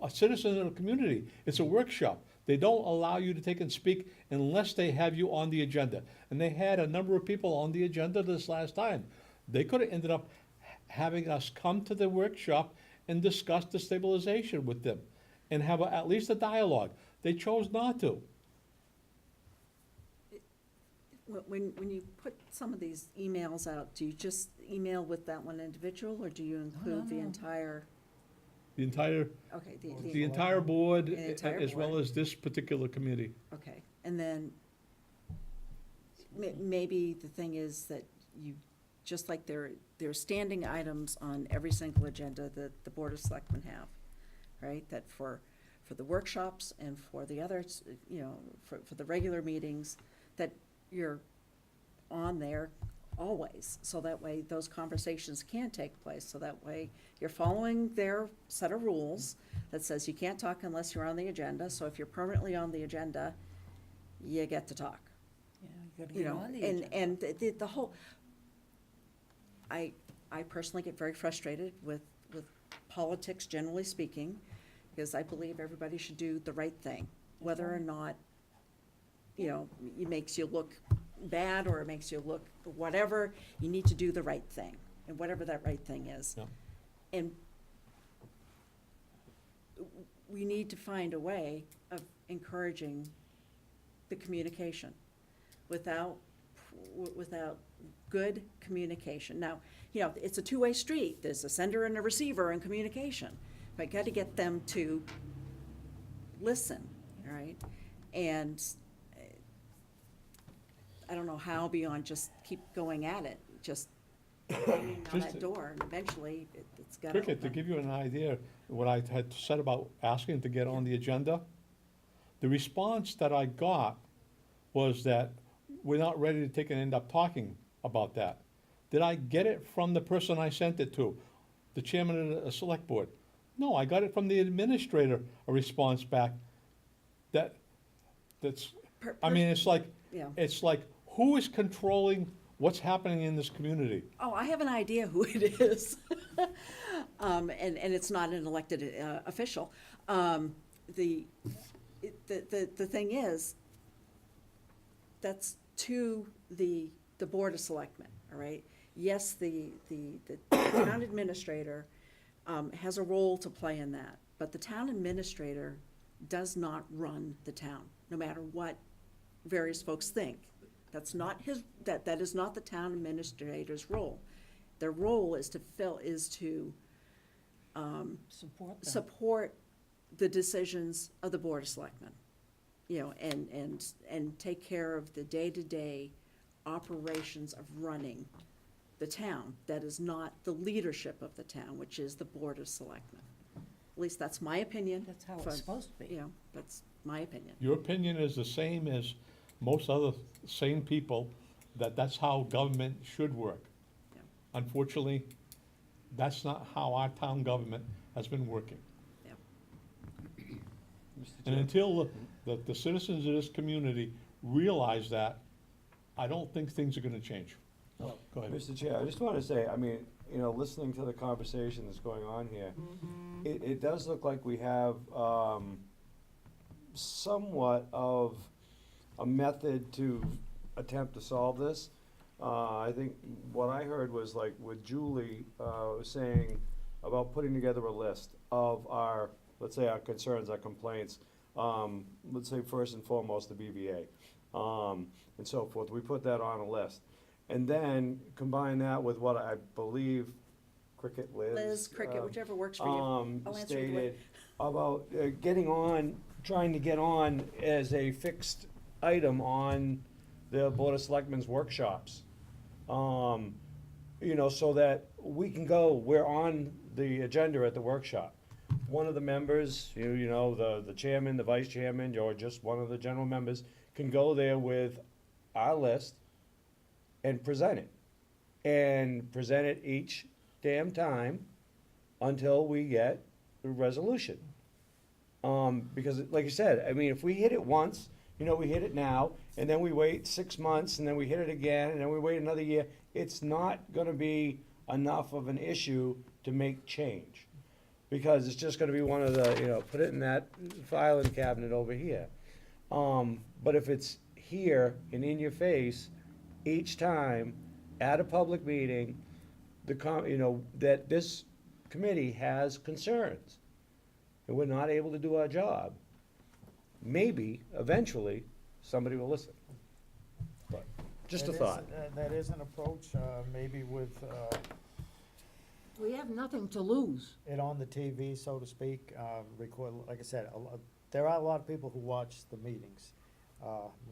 a citizen of the community. It's a workshop. They don't allow you to take and speak unless they have you on the agenda. And they had a number of people on the agenda this last time. They could have ended up having us come to the workshop and discuss the stabilization with them and have at least a dialogue. They chose not to. When you put some of these emails out, do you just email with that one individual, or do you include the entire, The entire, okay, the entire board, The entire as well board. as this particular committee. okay, and then maybe the thing is that you, just like there are standing items on every single agenda that the Board of Selectmen have, right? That for the workshops and for the others, for the regular meetings, that you're on there always, so that way those conversations can take place, so that way you're following their set of rules that says you can't talk unless you're on the agenda, so if you're permanently on the agenda, you get to talk. Yeah, you gotta get on the agenda. And the whole, I personally get very frustrated with politics, generally speaking, because I believe everybody should do the right thing, whether or not, it makes you look bad or it makes you look whatever, you need to do the right thing, and whatever that right thing is. Yeah. And we need to find a way of encouraging the communication without good communication. Now, it's a two-way street. There's a sender and a receiver in communication. But I got to get them to listen, all right? And I don't know how beyond just keep going at it, just banging on Just that to- door, and eventually it's got to Cricket, to open. give you an idea, what I had said about asking to get on the agenda, the response that I got was that we're not ready to take and end up talking about that. Did I get it from the person I sent it to, the chairman of the select board? No, I got it from the administrator, a response back that's, I mean, it's like, Yeah. who is controlling what's happening in this community? Oh, I have an idea who it is. And it's not an elected official. The thing is, that's to the Board of Selectmen, all right? Yes, the town administrator has a role to play in that, but the town administrator does not run the town, no matter what various folks think. That's not that is not the town administrator's role. Their role is to Support them. support the decisions of the Board of Selectmen, and take care of the day-to-day operations of running the town. That is not the leadership of the town, which is the Board of Selectmen. At least that's my opinion. That's how but, it's supposed to be. That's my opinion. Your opinion is the same as most other sane people, that's how government should work. Yeah. Unfortunately, that's not how our town government has been working. And until the citizens of this community realize that, I don't think things are gonna change. Well, Go ahead. Mr. Chair, I just want to say, I mean, listening to the conversation that's going on here, it does look like we have somewhat of a method to attempt to solve this. I think what I heard was like with Julie saying about putting together a list of our, let's say, our concerns, our complaints, let's say first and foremost the BVA, and so forth. We put that on a list. And then combine that with what I believe Liz, Cricket, whichever works for you. I'll answer either way. stated about trying to get on as a fixed item on the Board of Selectmen's workshops. So that we can go, we're on the agenda at the workshop. One of the members, the chairman, the vice chairman, or just one of the general members can go there with our list and present it each damn time until we get a resolution. Because like you said, I mean, if we hit it once, we hit it now, and then we wait 6 months, and then we hit it again, and then we wait another year, it's not gonna be enough of an issue to make change. Because it's just gonna be one of the, put it in that filing cabinet over here. But if it's here and in your face, each time at a public meeting, that this committee has concerns, and we're not able to do our job, maybe, eventually, somebody will listen. But, just a That is- thought. That is an approach, maybe with We have nothing to lose. it on the TV, so to speak, record, like I said, there are a lot of people who watch the meetings,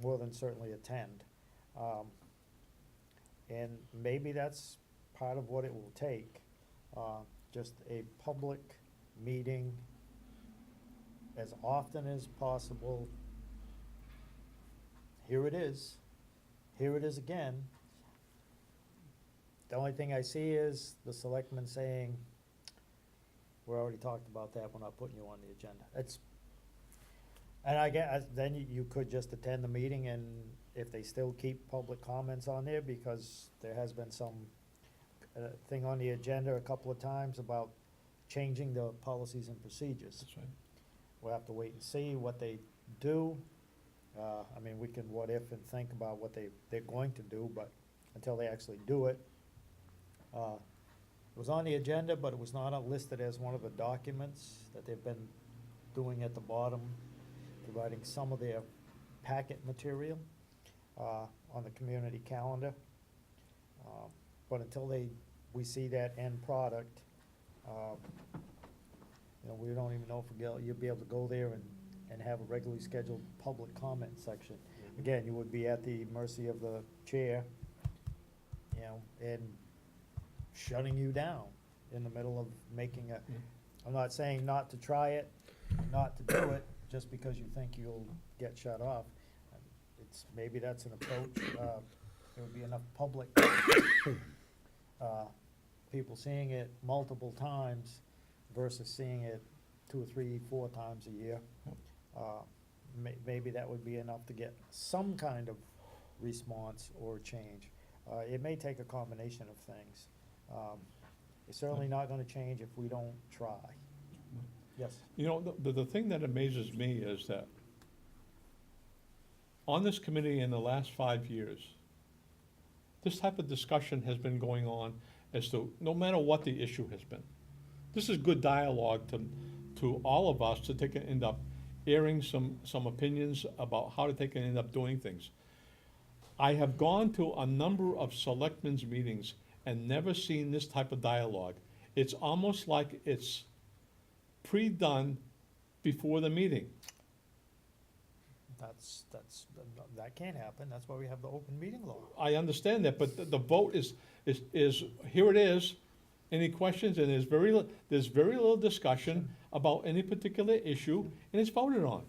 more than certainly attend. And maybe that's part of what it will take, just a public meeting as often as possible. Here it is again. The only thing I see is the selectmen saying, we already talked about that, we're not putting you on the agenda. And I guess, then you could just attend the meeting, and if they still keep public comments on there, because there has been some a thing on the agenda a couple of times about changing the policies and procedures. That's right. We'll have to wait and see what they do. I mean, we can what if and think about what they're going to do, but until they actually do it. It was on the agenda, but it was not listed as one of the documents that they've been doing at the bottom, providing some of their packet material on the community calendar. But until we see that end product, you know, we don't even know if you'll be able to go there and have a regularly scheduled public comment section. Again, you would be at the mercy of the chair, you know, and shutting you down in the middle of making a, I'm not saying not to try it, not to do it, just because you think you'll get shut off. Maybe that's an approach, there would be enough public, people seeing it multiple times versus seeing it 2 or 3, 4 times a year. Maybe that would be enough to get some kind of response or change. It may take a combination of things. It's certainly not gonna change if we don't try. Yes? You know, the thing that amazes me is that on this committee in the last 5 years, this type of discussion has been going on as to, no matter what the issue has been. This is good dialogue to all of us to take and end up airing some opinions about how to take and end up doing things. I have gone to a number of selectmen's meetings and never seen this type of dialogue. It's almost like it's pre-done before the meeting. That can't happen, that's why we have the open meeting law. I understand that, but the vote is, here it is. Any questions? And there's very little discussion about any particular issue, and it's voted on.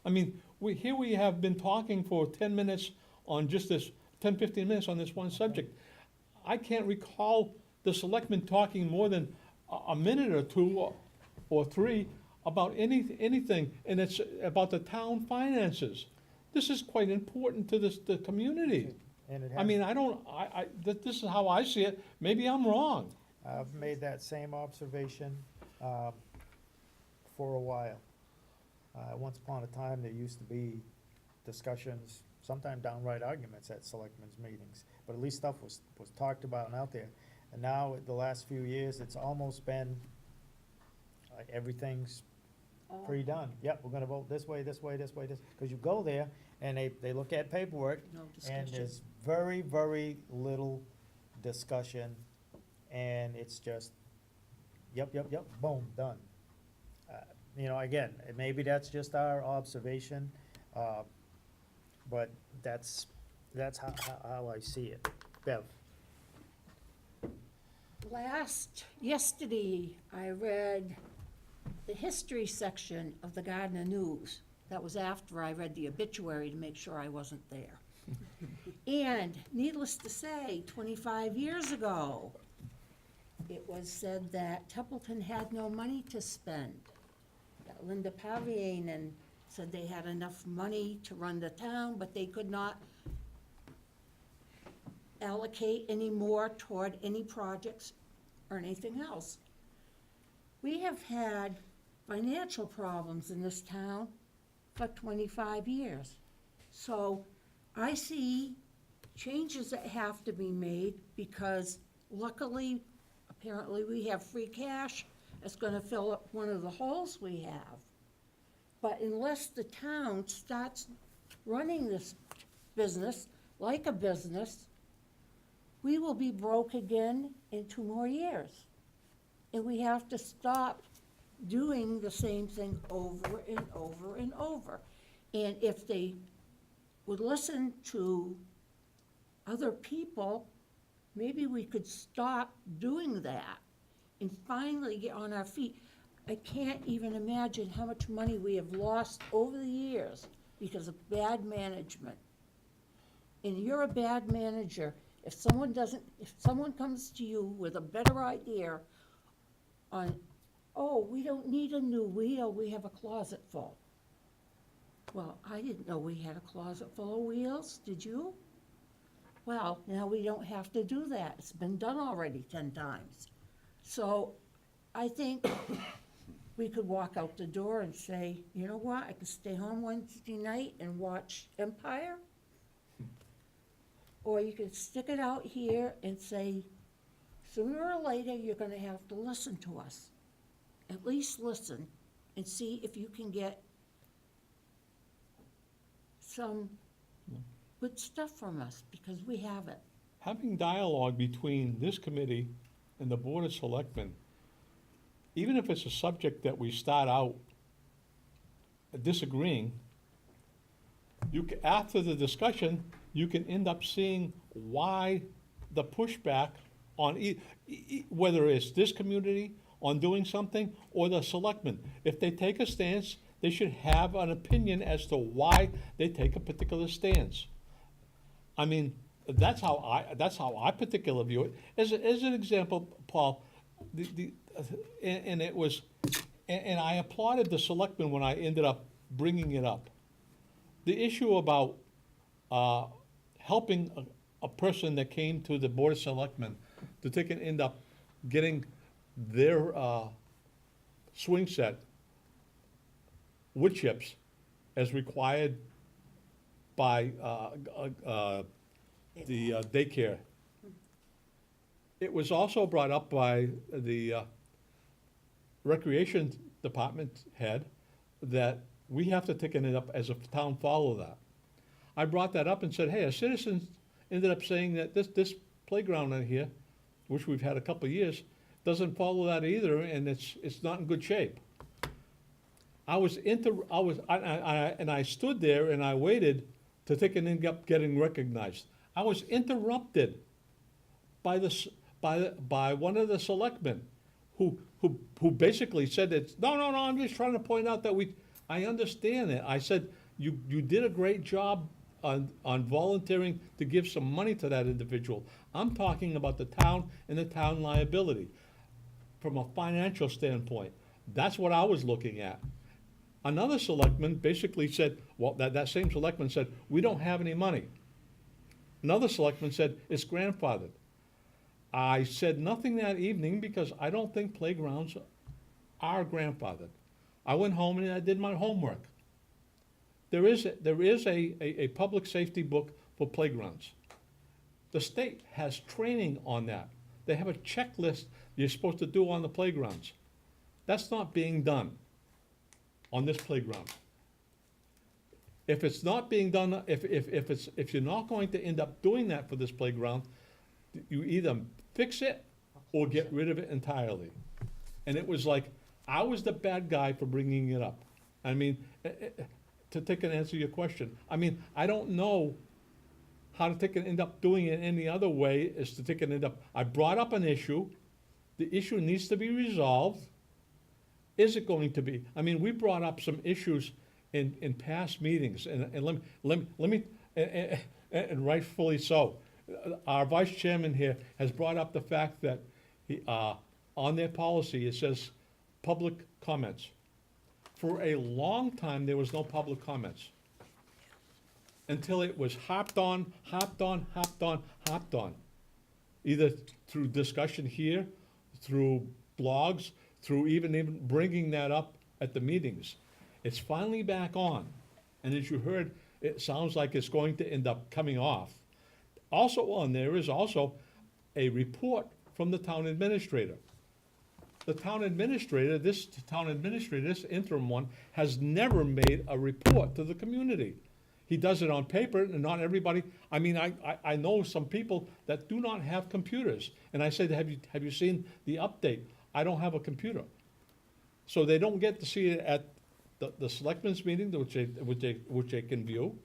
I mean, here we have been talking for 10 minutes on just this, 10, 15 minutes on this one subject. I can't recall the selectmen talking more than a minute or 2 or 3 about anything, and it's about the town finances. This is quite important to the community. And it I has, mean, this is how I see it. Maybe I'm wrong. I've made that same observation for a while. Once upon a time, there used to be discussions, sometimes downright arguments at selectmen's meetings, but at least stuff was talked about and out there. And now, the last few years, it's almost been like everything's pre-done. Yep, we're gonna vote this way, this way, this way, this, because you go there and they look at paperwork No and discussion. there's very, very little discussion, and it's just, yep, boom, done. You know, again, maybe that's just our observation, but that's how I see it. Bev? Yesterday, I read the history section of the Gardner News. That was after I read the obituary to make sure I wasn't there. And needless to say, 25 years ago, it was said that Templeton had no money to spend. That Linda Pavianen said they had enough money to run the town, but they could not allocate any more toward any projects or anything else. We have had financial problems in this town for 25 years. So I see changes that have to be made because luckily, apparently we have free cash that's gonna fill up one of the holes we have. But unless the town starts running this business like a business, we will be broke again in 2 more years. And we have to stop doing the same thing over and over and over. And if they would listen to other people, maybe we could stop doing that and finally get on our feet. I can't even imagine how much money we have lost over the years because of bad management. And you're a bad manager. If someone comes to you with a better idea on, oh, we don't need a new wheel, we have a closet full. Well, I didn't know we had a closet full of wheels, did you? Well, now we don't have to do that. It's been done already 10 times. So I think we could walk out the door and say, you know what, I could stay home Wednesday night and watch Empire. Or you could stick it out here and say, sooner or later, you're gonna have to listen to us. At least listen and see if you can get some good stuff from us, because we haven't. Having dialogue between this committee and the Board of Selectmen, even if it's a subject that we start out disagreeing, after the discussion, you can end up seeing why the pushback on whether it's this community on doing something or the selectmen. If they take a stance, they should have an opinion as to why they take a particular stance. I mean, that's how I particularly view it. As an example, Paul, and I applauded the selectmen when I ended up bringing it up. The issue about helping a person that came to the Board of Selectmen to take and end up getting their swing set wood chips as required by the daycare. It was also brought up by the Recreation Department head that we have to take it up as a town follow that. I brought that up and said, hey, a citizen ended up saying that this playground in here, which we've had a couple of years, doesn't follow that either, and it's not in good shape. I stood there and I waited to take and end up getting recognized. I was interrupted by one of the selectmen who basically said that, no, I'm just trying to point out that I understand it. I said, you did a great job on volunteering to give some money to that individual. I'm talking about the town and the town liability from a financial standpoint. That's what I was looking at. Another selectman basically said, well, that same selectman said, we don't have any money. Another selectman said, it's grandfathered. I said nothing that evening because I don't think playgrounds are grandfathered. I went home and I did my homework. There is a public safety book for playgrounds. The state has training on that. They have a checklist you're supposed to do on the playgrounds. That's not being done on this playground. If it's not being done, if you're not going to end up doing that for this playground, you either fix it or get rid of it entirely. And it was like, I was the bad guy for bringing it up. I mean, to take and answer your question, I mean, I don't know how to take and end up doing it any other way is to take and end up, I brought up an issue, the issue needs to be resolved. Is it going to be? I mean, we brought up some issues in past meetings, and let me, and rightfully so. Our vice chairman here has brought up the fact that on their policy, it says public comments. For a long time, there was no public comments. Until it was hopped on. Either through discussion here, through blogs, through even bringing that up at the meetings. It's finally back on. And as you heard, it sounds like it's going to end up coming off. Also on there is also a report from the town administrator. The town administrator, this interim one, has never made a report to the community. He does it on paper, and not everybody, I mean, I know some people that do not have computers. And I said, have you seen the update? I don't have a computer. So they don't get to see it at the selectmen's meeting, which they can view.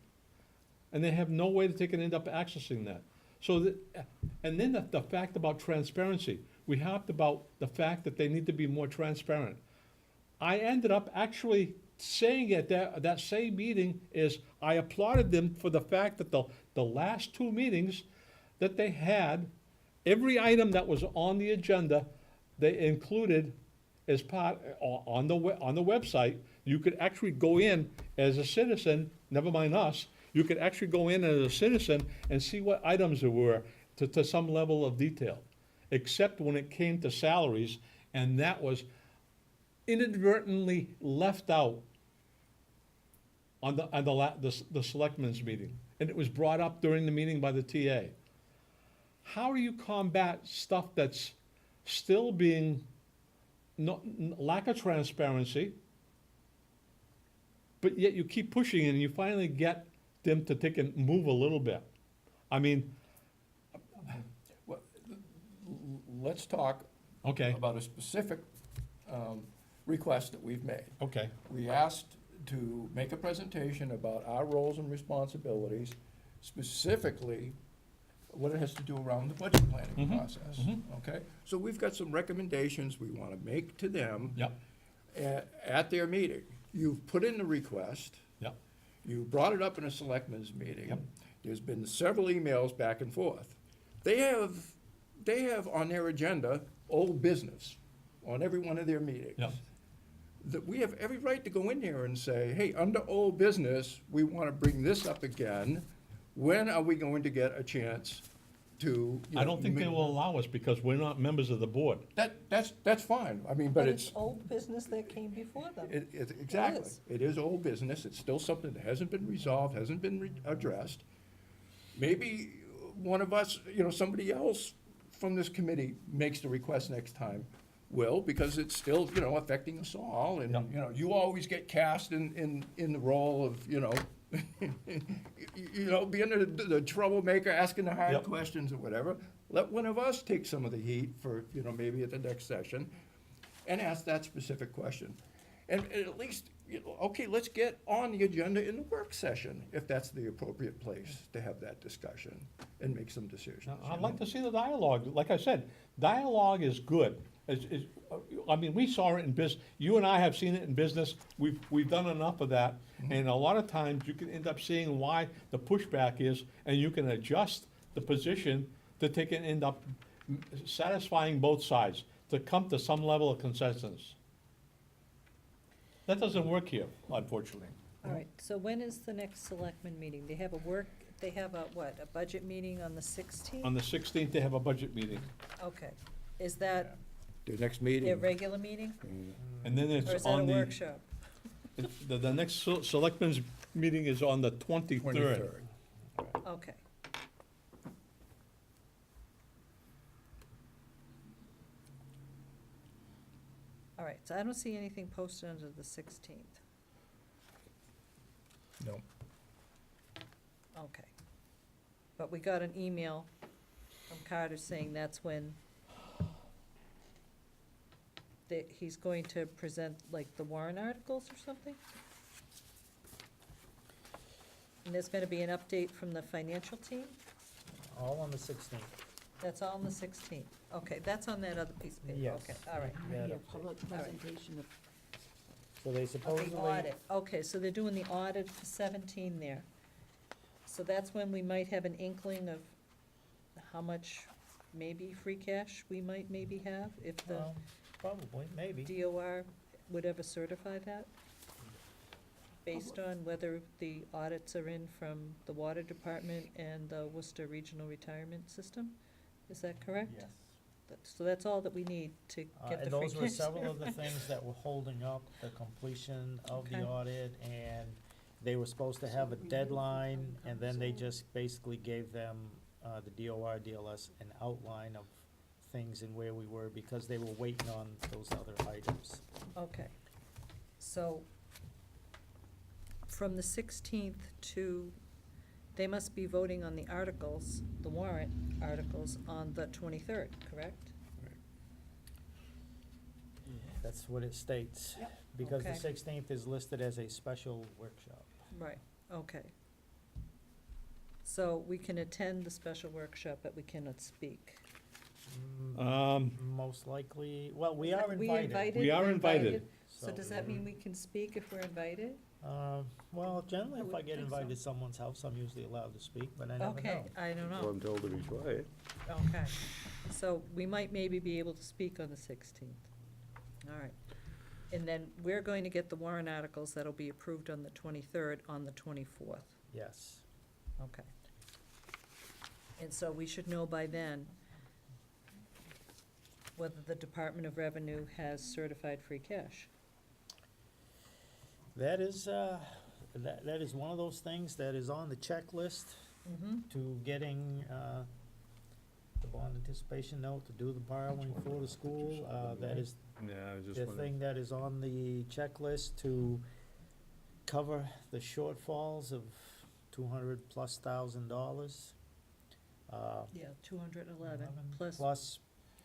And they have no way to take and end up accessing that. So, and then the fact about transparency. We talked about the fact that they need to be more transparent. I ended up actually saying at that same meeting is, I applauded them for the fact that the last two meetings that they had, every item that was on the agenda, they included as part, on the website. You could actually go in as a citizen, never mind us, You could actually go in as a citizen and see what items there were to some level of detail, except when it came to salaries, and that was inadvertently left out on the selectmen's meeting, and it was brought up during the meeting by the TA. How do you combat stuff that's still being, lack of transparency, but yet you keep pushing and you finally get them to take and move a little bit? I mean, Well, let's talk okay, about a specific request that we've made. okay, We asked to make a presentation about our roles and responsibilities, specifically what it has to do around the budget planning Mhm, process, mhm. okay? So we've got some recommendations we want to make to them yep, at their meeting. You've put in the request. yep, You brought it up in a selectmen's meeting. Yep. There's been several emails back and forth. They have on their agenda old business on every one of their meetings. Yep. That we have every right to go in there and say, hey, under old business, we want to bring this up again. When are we going to get a chance to? I don't think they will allow us because we're not members of the board. That's fine. I mean, but it's, old business that came before them. exactly. is. It is old business. It's still something that hasn't been resolved, hasn't been addressed. Maybe one of us, somebody else from this committee makes the request next time. Will, because it's still, affecting us all. And, Yep. you always get cast in the role of, being the troublemaker, asking the hard Yep. questions or whatever. Let one of us take some of the heat for, maybe at the next session and ask that specific question. And at least, okay, let's get on the agenda in the work session, if that's the appropriate place to have that discussion and make some decisions. I'd like to see the dialogue. Like I said, dialogue is good. I mean, we saw it in you and I have seen it in business. We've done enough of that. And a lot of times you can end up seeing why the pushback is, and you can adjust the position to take and end up satisfying both sides, to come to some level of consensus. That doesn't work here, unfortunately. All right, so when is the next selectmen meeting? They have a budget meeting on the 16th? On the 16th, they have a budget meeting, Okay. Is that The next their meeting. regular meeting, and then or it's is that a on the, workshop? the next selectmen's meeting is on the 23rd. 23rd. Okay. All right, so I don't see anything posted under the 16th. No. Okay. But we got an email from Carter saying that's when he's going to present, like, the warrant articles or something? And there's gonna be an update from the financial team? All on the 16th. That's all on the 16th. Okay, that's on that other piece of paper. Yes. Okay, all right. Yeah, Your update. public All right. presentation of So they Okay, supposedly, audit. Okay, so they're doing the audit for 17 there. So that's when we might have an inkling of how much maybe free cash we might maybe have, if the probably, maybe. DOR would ever certify that? Based on whether the audits are in from the Water Department and the Worcester Regional Retirement System? Is that correct? Yes. So that's all that we need to get the And free those were cash several there. of the things that were holding up the completion of the Okay. audit, and they were supposed to have a deadline, and then they just basically gave them, the DOR, DLS, an outline of things and where we were, because they were waiting on those other items. Okay, so from the 16th to, they must be voting on the articles, the warrant articles, on the 23rd, correct? That's what it states, because the Okay. 16th is listed as a special workshop. Right, okay. So we can attend the special workshop, but we cannot speak. Most likely, well, we Is are that- invited. We are We're invited. So does that mean we can speak if we're invited? Well, generally, I if I would get think so. invited to someone's house, I'm usually allowed to speak, but I never know. Okay, I don't Or know. I'm told to be quiet. Okay, so we might maybe be able to speak on the 16th. All right. And then we're going to get the warrant articles that'll be approved on the 23rd, on the 24th. Yes. Okay. And so we should know by then whether the Department of Revenue has certified free cash. That is, that is one of those things that is on the checklist Mm-hmm. to getting, the bond anticipation note, to do the borrowing for the school. That is Yeah, I was just the wondering. thing that is on the checklist to cover the shortfalls of $200,000+. Yeah, 211 plus. Plus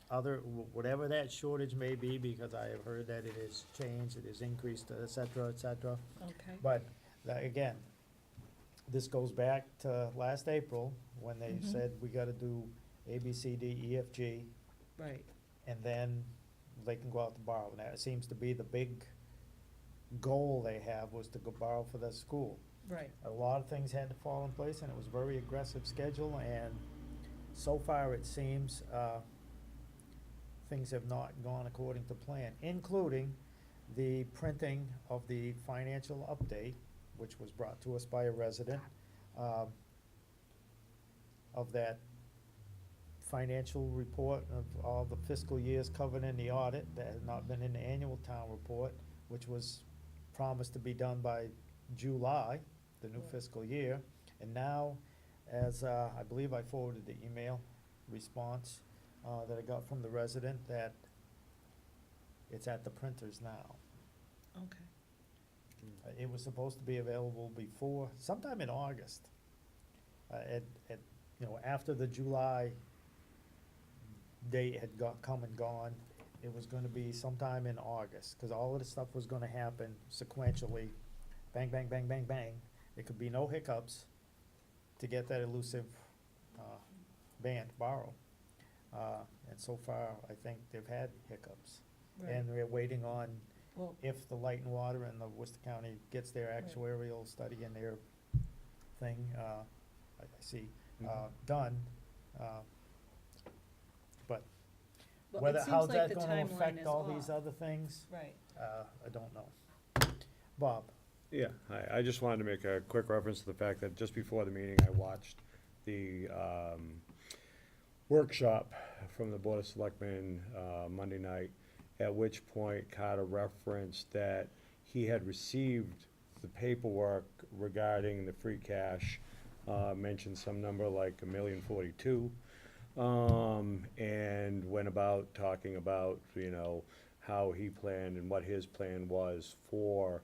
other, whatever that shortage may be, because I have heard that it has changed, it has increased, et cetera, et cetera. Okay. But, again, this goes back to last April, when they Mhm. said we gotta do A, B, C, D, E, F, G, Right. and then they can go out to borrow. And that seems to be the big goal they have, was to go borrow for the school. Right. A lot of things had to fall in place, and it was a very aggressive schedule, and so far it seems, things have not gone according to plan, including the printing of the financial update, which was brought to us by a resident, of that financial report of all the fiscal years covered in the audit that had not been in the annual town report, which was promised to be done by July, the new Right. fiscal year. And now, as, I believe I forwarded the email response, that I got from the resident, that it's at the printers now. Okay. It was supposed to be available before, sometime in August. After the July date had come and gone, it was gonna be sometime in August, cause all of this stuff was gonna happen sequentially, bang, bang, bang, bang, bang. There could be no hiccups to get that elusive, band borrow. And so far, I think they've had hiccups. Right. And we're waiting on Well, if the Light and Water and the Worcester County gets their Right. actuarial study and their thing, I see, Mhm. done. well, Whether, it seems how's like that the gonna timeline affect is all these off. other things, Right. I don't know. Bob? Yeah, I just wanted to make a quick reference to the fact that just before the meeting, I watched the workshop from the Board of Selectmen Monday night, at which point Carter referenced that he had received the paperwork regarding the free cash, mentioned some number like $1,042,000, and went about talking about, how he planned and what his plan was for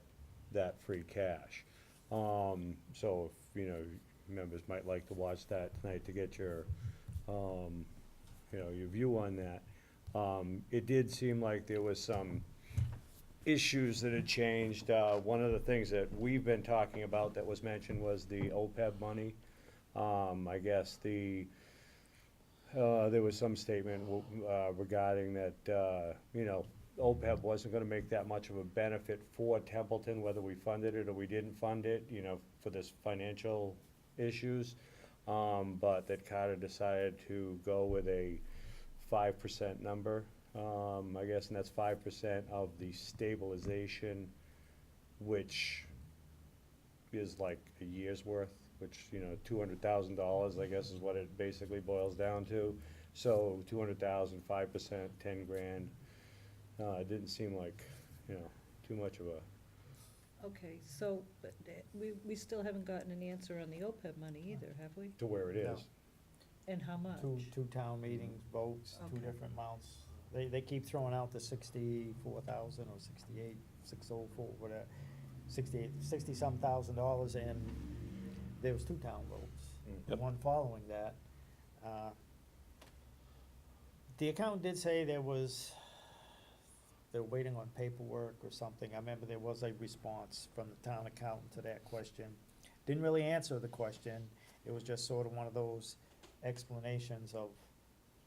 that free cash. So if, members might like to watch that tonight to get your, your view on that. It did seem like there was some issues that had changed. One of the things that we've been talking about that was mentioned was the OPEB money. I guess there was some statement regarding that, OPEB wasn't gonna make that much of a benefit for Templeton, whether we funded it or we didn't fund it, for this financial issues. But that Carter decided to go with a 5% number, I guess, and that's 5% of the stabilization, which is like a year's worth, which, $200,000, I guess, is what it basically boils down to. So 200,000, 5%, 10 grand. It didn't seem like, too much of a, Okay, so, but we still haven't gotten an answer on the OPEB money either, have we? to where it No. is. And how much? Two town meetings, votes, two Okay. different amounts. They keep throwing out the 64,000 or 68, 604, whatever, 60-some thousand dollars, and there was two town votes. The Yep. one following that. The accountant did say they're waiting on paperwork or something. I remember there was a response from the town accountant to that question. Didn't really answer the question. It was just sort of one of those explanations of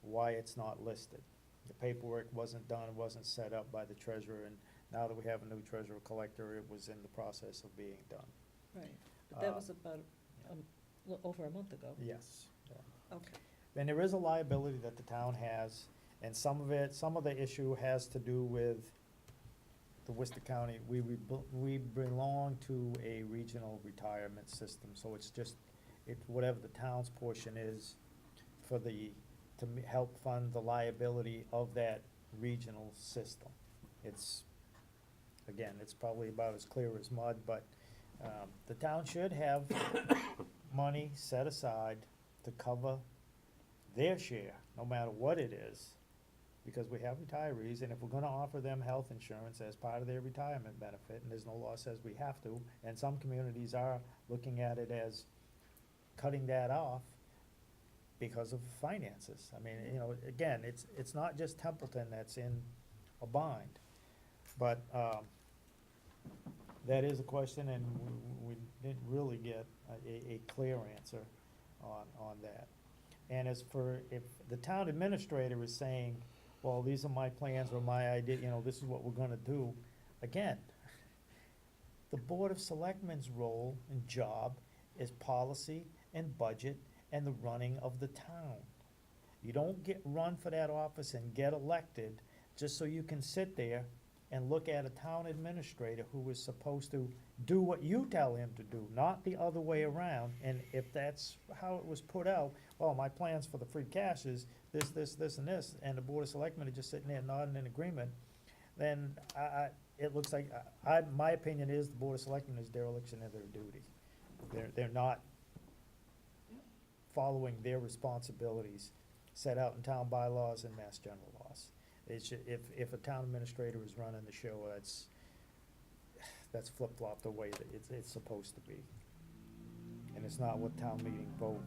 why it's not listed. The paperwork wasn't done, wasn't set up by the treasurer, and now that we have a new treasurer collector, it was in the process of being done. Right, but that Uh, was about, over a month ago. Yes. Okay, And there is a liability that the town has, and some of the issue has to do with the Worcester County. We belong to a regional retirement system, so whatever the town's portion is for help fund the liability of that regional system. It's, again, it's probably about as clear as mud, but, the town should have money set aside to cover their share, no matter what it is, because we have retirees, and if we're gonna offer them health insurance as part of their retirement benefit, and there's no law says we have to, and some communities are looking at it as cutting that off because of finances. I mean, you know, again, it's not just Templeton that's in a bind, but, that is a question, and we didn't really get a clear answer on that. And as for, if the town administrator is saying, well, these are my plans or my idea, you know, this is what we're gonna do, again, the Board of Selectmen's role and job is policy and budget and the running of the town. You don't run for that office and get elected just so you can sit there and look at a town administrator who is supposed to do what you tell him to do, not the other way around. And if that's how it was put out, well, my plans for the free cash is this, and this, and the Board of Selectmen are just sitting there nodding in agreement, then it looks like, my opinion is the Board of Selectmen is dereliction of their duty. They're not following their responsibilities set out in town bylaws and mass general laws. It should, if a town administrator is running the show, that's flip-flopped the way that it's supposed to be. And it's not what town meeting vote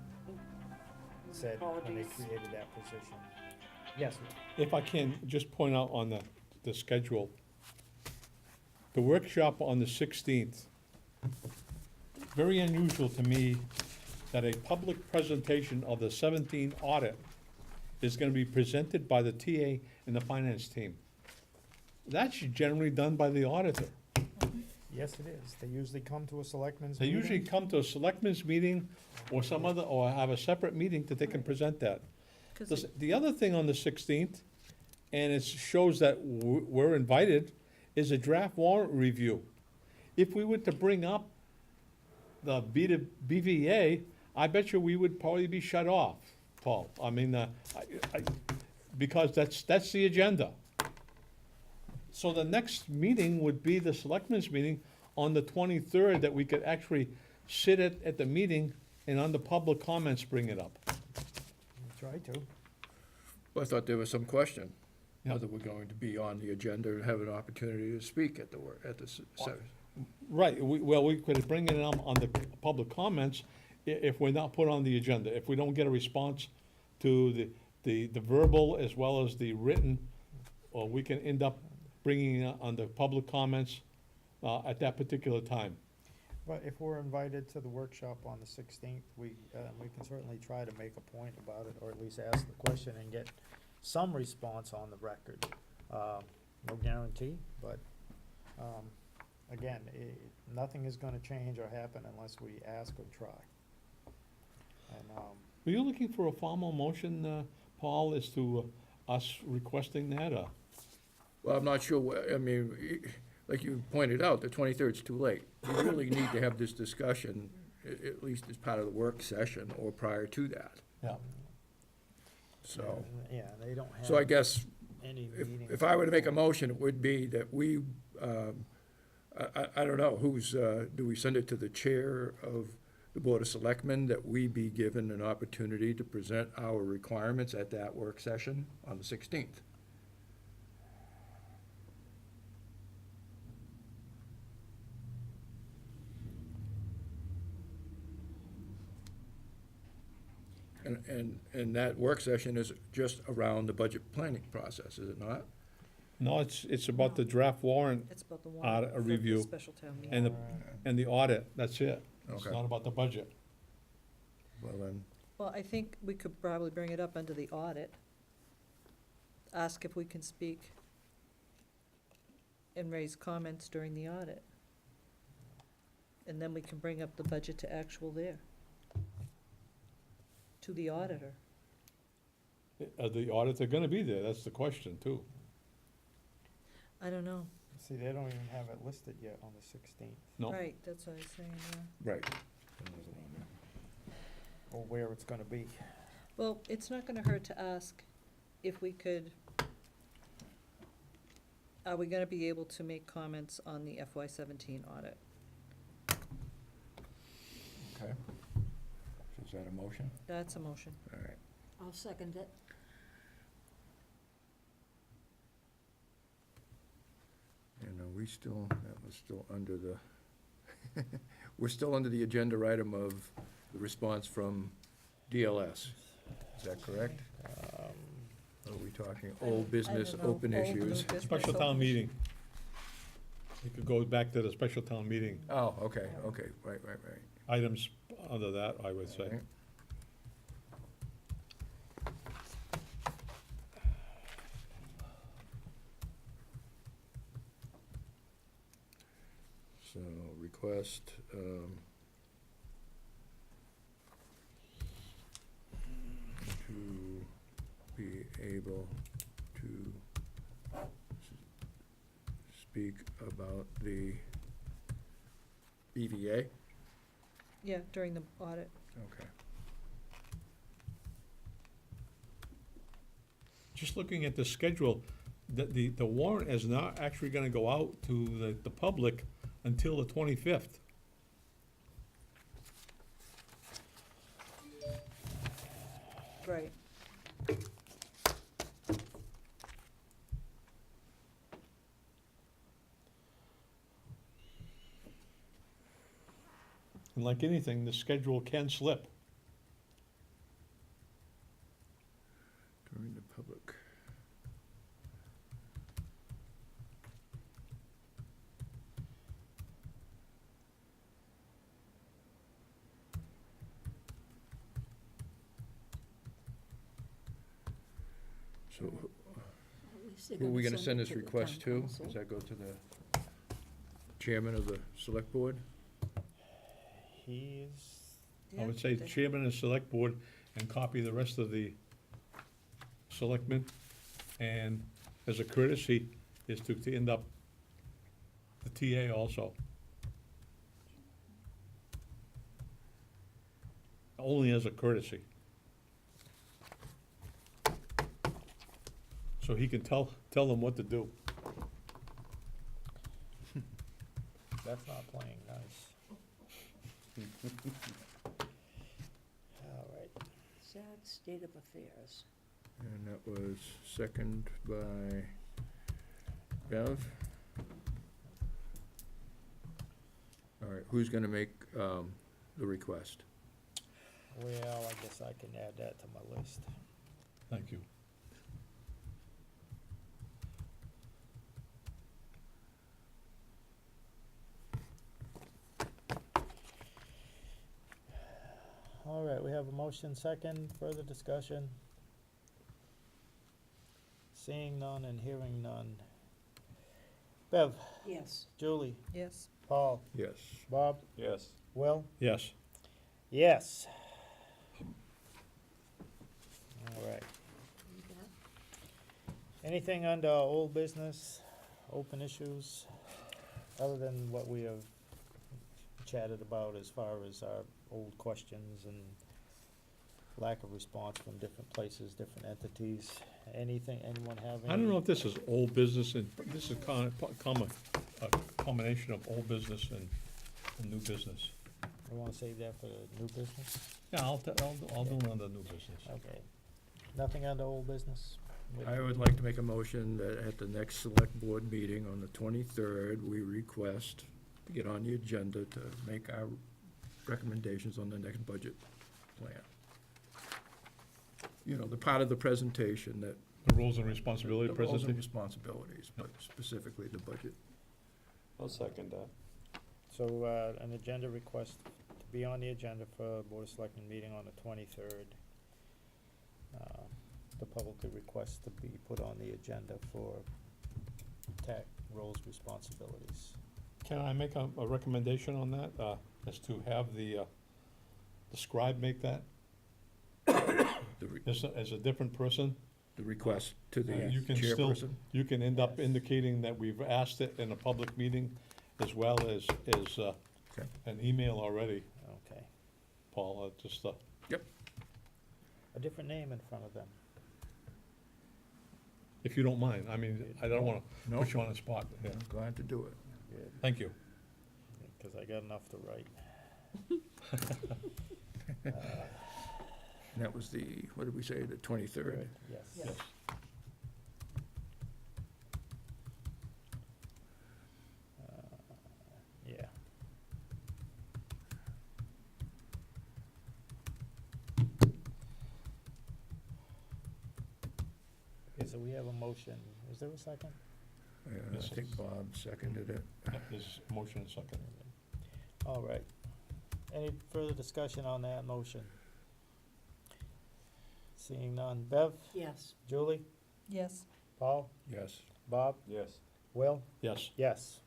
said when they created that position. Yes, If I can just point out on the schedule, the workshop on the 16th, very unusual to me that a public presentation of the 17 audit is gonna be presented by the TA and the finance team. That's generally done by the auditor. yes, it is. They usually come to a selectmen's They meeting. usually come to a selectmen's meeting or some other, or have a separate meeting that they can present that. 'Cause The other thing on the 16th, and it shows that we're invited, is a draft warrant review. If we were to bring up the BVA, I bet you we would probably be shut off, Paul. I mean, because that's the agenda. So the next meeting would be the selectmen's meeting on the 23rd, that we could actually sit at the meeting and under public comments bring it up. Try to. I thought there was some question Yeah. whether we're going to be on the agenda and have an opportunity to speak at the Right, we could bring it on the public comments if we're not put on the agenda. If we don't get a response to the verbal as well as the written, or we can end up bringing it on the public comments at that particular time. But if we're invited to the workshop on the 16th, we can certainly try to make a point about it, or at least ask the question and get some response on the record. No guarantee, but, again, nothing is gonna change or happen unless we ask or try. And, Were you looking for a formal motion, Paul, as to us requesting that, or? Well, I'm not sure, I mean, like you pointed out, the 23rd's too late. We really need to have this discussion, at least as part of the work session or prior to that, Yeah. so. yeah, they don't have. So I guess Any meeting. if I were to make a motion, it would be that we, I don't know, do we send it to the chair of the Board of Selectmen, that we be given an opportunity to present our requirements at that work session on the 16th? And that work session is just around the budget planning process, is it not? No, it's about the draft warrant It's about the warrant a for the review special town meeting. and and the audit, that's it. It's Okay. not about the budget. Well, then, Well, I think we could probably bring it up under the audit. Ask if we can speak and raise comments during the audit. And then we can bring up the budget to actual there. To the auditor. Are the auditor gonna be there? That's the question, too. I don't know. See, they don't even have it listed yet on the 16th. No. Right, that's what I was saying, yeah. right. or where it's gonna be. Well, it's not gonna hurt to ask if we could, are we gonna be able to make comments on the FY17 audit? Okay. So is that a motion? That's a motion. All right. I'll second it. And are we still, that was still under the, we're still under the agenda item of the response from DLS. Is that correct? Are we talking old business, don't know. open Old, new issues? business, Special open town issue. meeting. We could go back to the special town meeting Oh, okay, right. items under that, I would say. Right. So, request, to be able to speak about the EVA? Yeah, during the audit. Okay. Just looking at the schedule, the warrant is not actually gonna go out to the public until the 25th. Right. And like anything, the schedule can slip. During the public. So At least they're who are we gonna it send this to the request town to? council. Does that go to the chairman of the select board? He's, I would say Yeah, chairman and select board and copy the rest of the selectmen. And as a courtesy, is to end up the TA also. Only as a courtesy. So he can tell them what to do. that's not playing nice. All right. Sad state of affairs. And that was second by Bev. All right, who's gonna make, the request? Well, I guess I can add that to my list. Thank you. All right, we have a motion second, further discussion. Seeing none and hearing none. Bev, Yes. Julie, Yes. Paul, Yes. Bob, Yes. Will? Yes. Yes. All right. Anything under old business, open issues, other than what we have chatted about as far as our old questions and lack of response from different places, different entities? Anything, anyone have any? I don't know if this is old business and, this is a combination of old business and new business. You wanna save that for the new business? Yeah, I'll do it under new business. Okay. Nothing under old business? I would like to make a motion that at the next select board meeting on the 23rd, we request to get on the agenda to make our recommendations on the next budget plan. You know, the part of the presentation that. The roles and responsibility The roles and presentation. responsibilities, but specifically the budget. I'll second that. So, an agenda request to be on the agenda for Board of Selectmen meeting on the 23rd. The public could request to be put on the agenda for TAC roles, responsibilities. Can I make a recommendation on that, as to have the scribe make that, The re- as a different person? The request to the You can still, chairperson. you can end up Yes. indicating that we've asked it in a public meeting, as well as Okay. an email already, Okay. Paul, just, Yep. a different name in front of them. If you don't mind, I mean, I don't wanna No, put you on the spot. Yeah. I'm glad to do it. Thank you. Because I got enough to write. And that was the, what did we say, the 23rd? Yes. Yes. Yeah. Okay, so we have a motion. Is there a second? I think Bob seconded it. Yep, there's a motion and second. All right. Any further discussion on that motion? Seeing none. Bev? Yes. Julie? Yes. Paul? Yes. Bob? Yes. Will? Yes. Yes.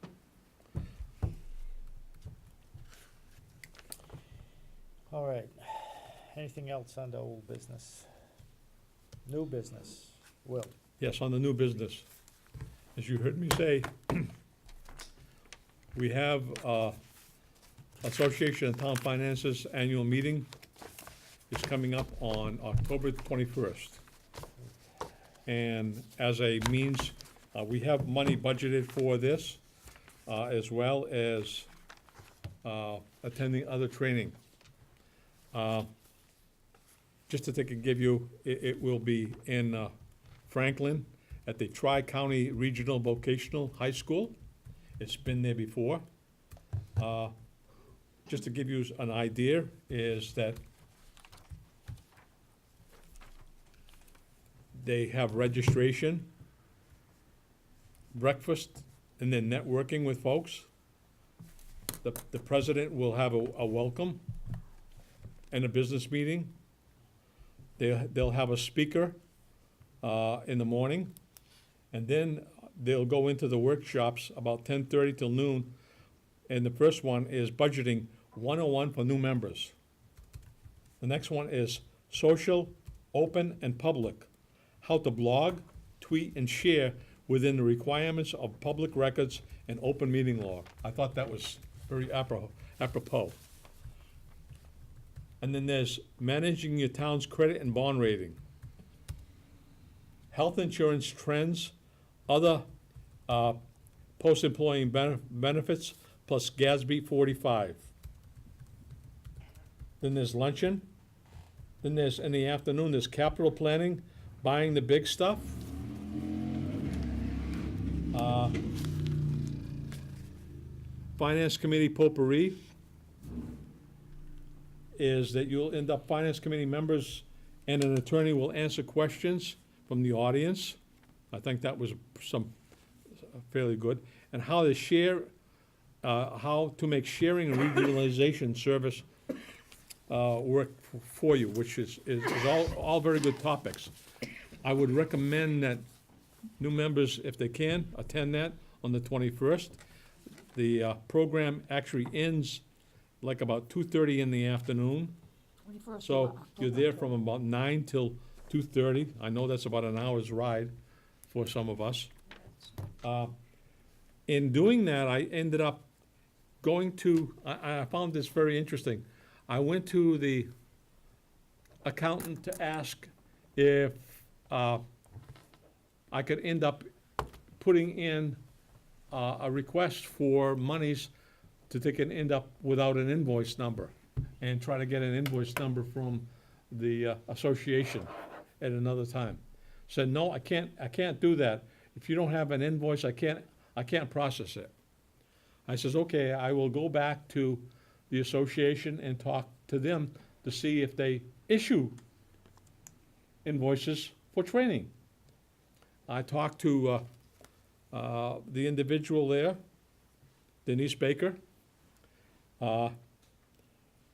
All right. Anything else under old business? New business? Will? Yes, on the new business. As you heard me say, we have Association of Town Finances Annual Meeting is coming up on October 21st. And as a means, we have money budgeted for this, as well as attending other training. Just to take and give you, it will be in Franklin at the Tri-County Regional Vocational High School. It's been there before. Just to give you an idea, is that they have registration, breakfast, and then networking with folks. The president will have a welcome and a business meeting. They'll have a speaker in the morning, and then they'll go into the workshops about 10:30 till noon. And the first one is budgeting 101 for new members. The next one is social, open, and public. How to blog, tweet, and share within the requirements of public records and open meeting law. I thought that was very apropos. And then there's managing your town's credit and bond rating. Health insurance trends, other post-employment benefits, plus GASB 45. Then there's luncheon. Then there's, in the afternoon, there's capital planning, buying the big stuff. Finance committee potpourri is that you'll end up, finance committee members and an attorney will answer questions from the audience. I think that was some fairly good. And how to share, how to make sharing and regionalization service work for you, which is all very good topics. I would recommend that new members, if they can, attend that on the 21st. The program actually ends like about 2:30 in the afternoon. 21st of So you're October. there from about 9 till 2:30. I know that's about an hour's ride for some of us. In doing that, I ended up going to, I found this very interesting. I went to the accountant to ask if I could end up putting in a request for monies to take and end up without an invoice number and try to get an invoice number from the association at another time. Said, no, I can't do that. If you don't have an invoice, I can't process it. I says, okay, I will go back to the association and talk to them to see if they issue invoices for training. I talked to the individual there, Denise Baker,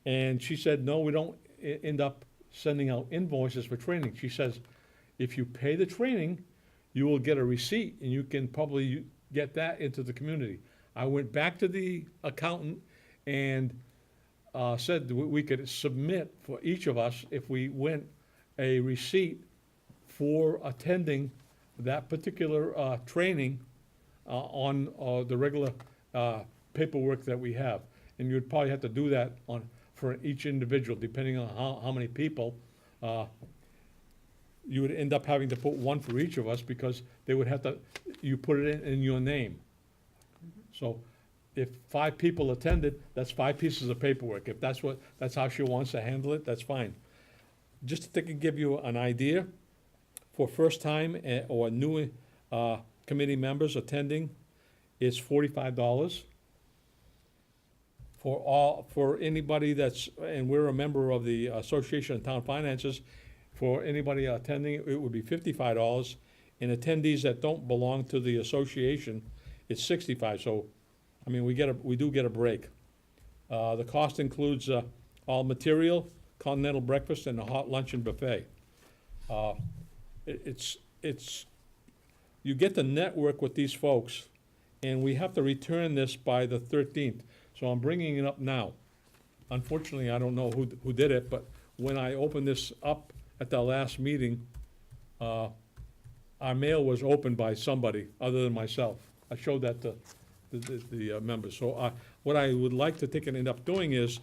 and she said, no, we don't end up sending out invoices for training. She says, if you pay the training, you will get a receipt, and you can probably get that into the community. I went back to the accountant and said that we could submit for each of us, if we went, a receipt for attending that particular training on the regular paperwork that we have. And you'd probably have to do that for each individual, depending on how many people. you would end up having to put one for each of us, because they would have to, you put it in your name. So if 5 people attended, that's 5 pieces of paperwork. If that's how she wants to handle it, that's fine. Just to give you an idea, for first time or new committee members attending, it's $45. For anybody that's, and we're a member of the Association of Town Finances, for anybody attending, it would be $55. And attendees that don't belong to the association, it's $65. So, I mean, we do get a break. The cost includes all material, continental breakfast, and a hot luncheon buffet. You get to network with these folks, and we have to return this by the 13th. So I'm bringing it up now. Unfortunately, I don't know who did it, but when I opened this up at the last meeting, our mail was opened by somebody other than myself. I showed that to the members. So what I would like to take and end up doing is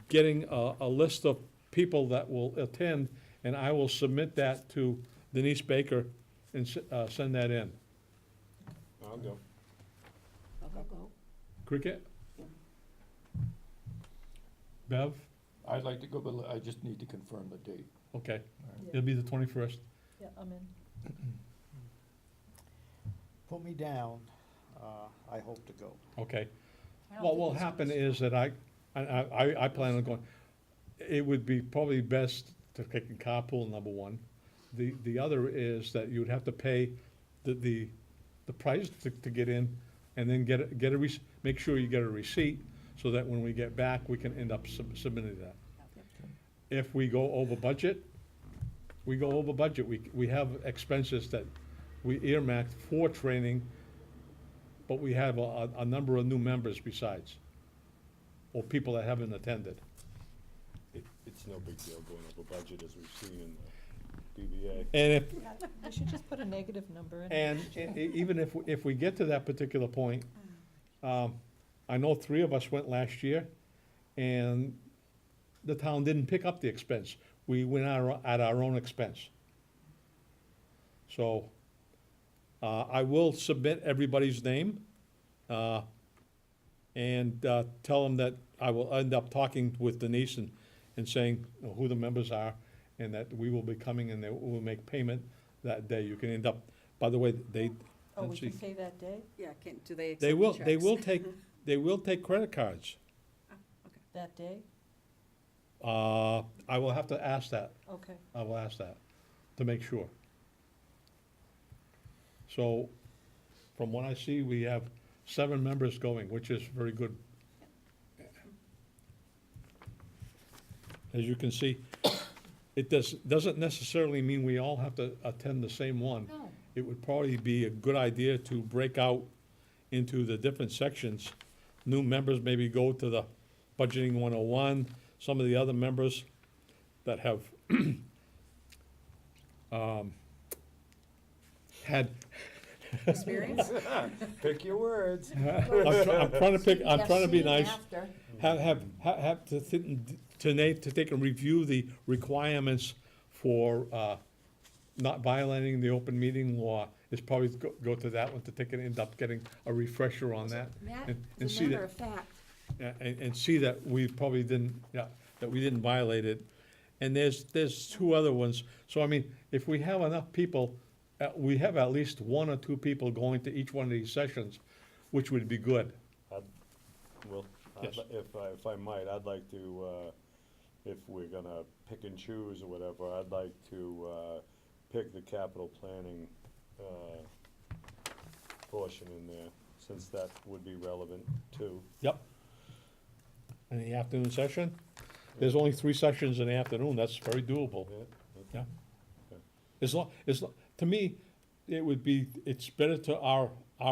getting a list of people that will attend, and I will submit that to Denise Baker and send that in. I'll go. I'll go. Cricket? Bev? I'd like to go, but I just need to confirm the date. Okay, it'll be the 21st. Yeah, I'm in. Put me down, I hope to go. Okay. I don't What think will it's happen gonna- is that I plan on going, it would be probably best to take a carpool, number one. The other is that you would have to pay the price to get in, and then make sure you get a receipt, so that when we get back, we can end up submitting that. If we go over budget, we go over budget. We have expenses that we earmarked for training, but we have a number of new members besides, or people that haven't attended. It's no big deal going over budget, as we've seen in the BBA. And We should just put a negative number in. even if we get to that particular point, I know 3 of us went last year, and the town didn't pick up the expense. We went at our own expense. So, I will submit everybody's name, and tell them that I will end up talking with Denise and saying who the members are, and that we will be coming and they will make payment that day. You can end up, by the way, Oh, we let's can see. pay that day, Yeah, do they accept They will checks? they will take credit cards. that day? I will have to ask that. Okay. I will ask that to make sure. So, from what I see, we have 7 members going, which is very good. As you can see, it doesn't necessarily mean we all have to attend the same one. No. It would probably be a good idea to break out into the different sections. New members maybe go to the budgeting 101, some of the other members that have had, Experience? Pick your words. I'm trying to be Yes, nice, after. have to take and review the requirements for not violating the open meeting law, is probably go to that one to take and end up getting a refresher on that. Matt, and as see a that- matter of fact, And see that we probably didn't, that we didn't violate it. And there's 2 other ones. So I mean, if we have enough people, we have at least 1 or 2 people going to each one of these sessions, which would be good. Well, Yes. if I might, I'd like to, if we're gonna pick and choose or whatever, I'd like to pick the capital planning portion in there, since that would be relevant too. Yep. In the afternoon session, there's only 3 sessions in the afternoon, that's very doable. Yeah, Yeah. To me, it's better to our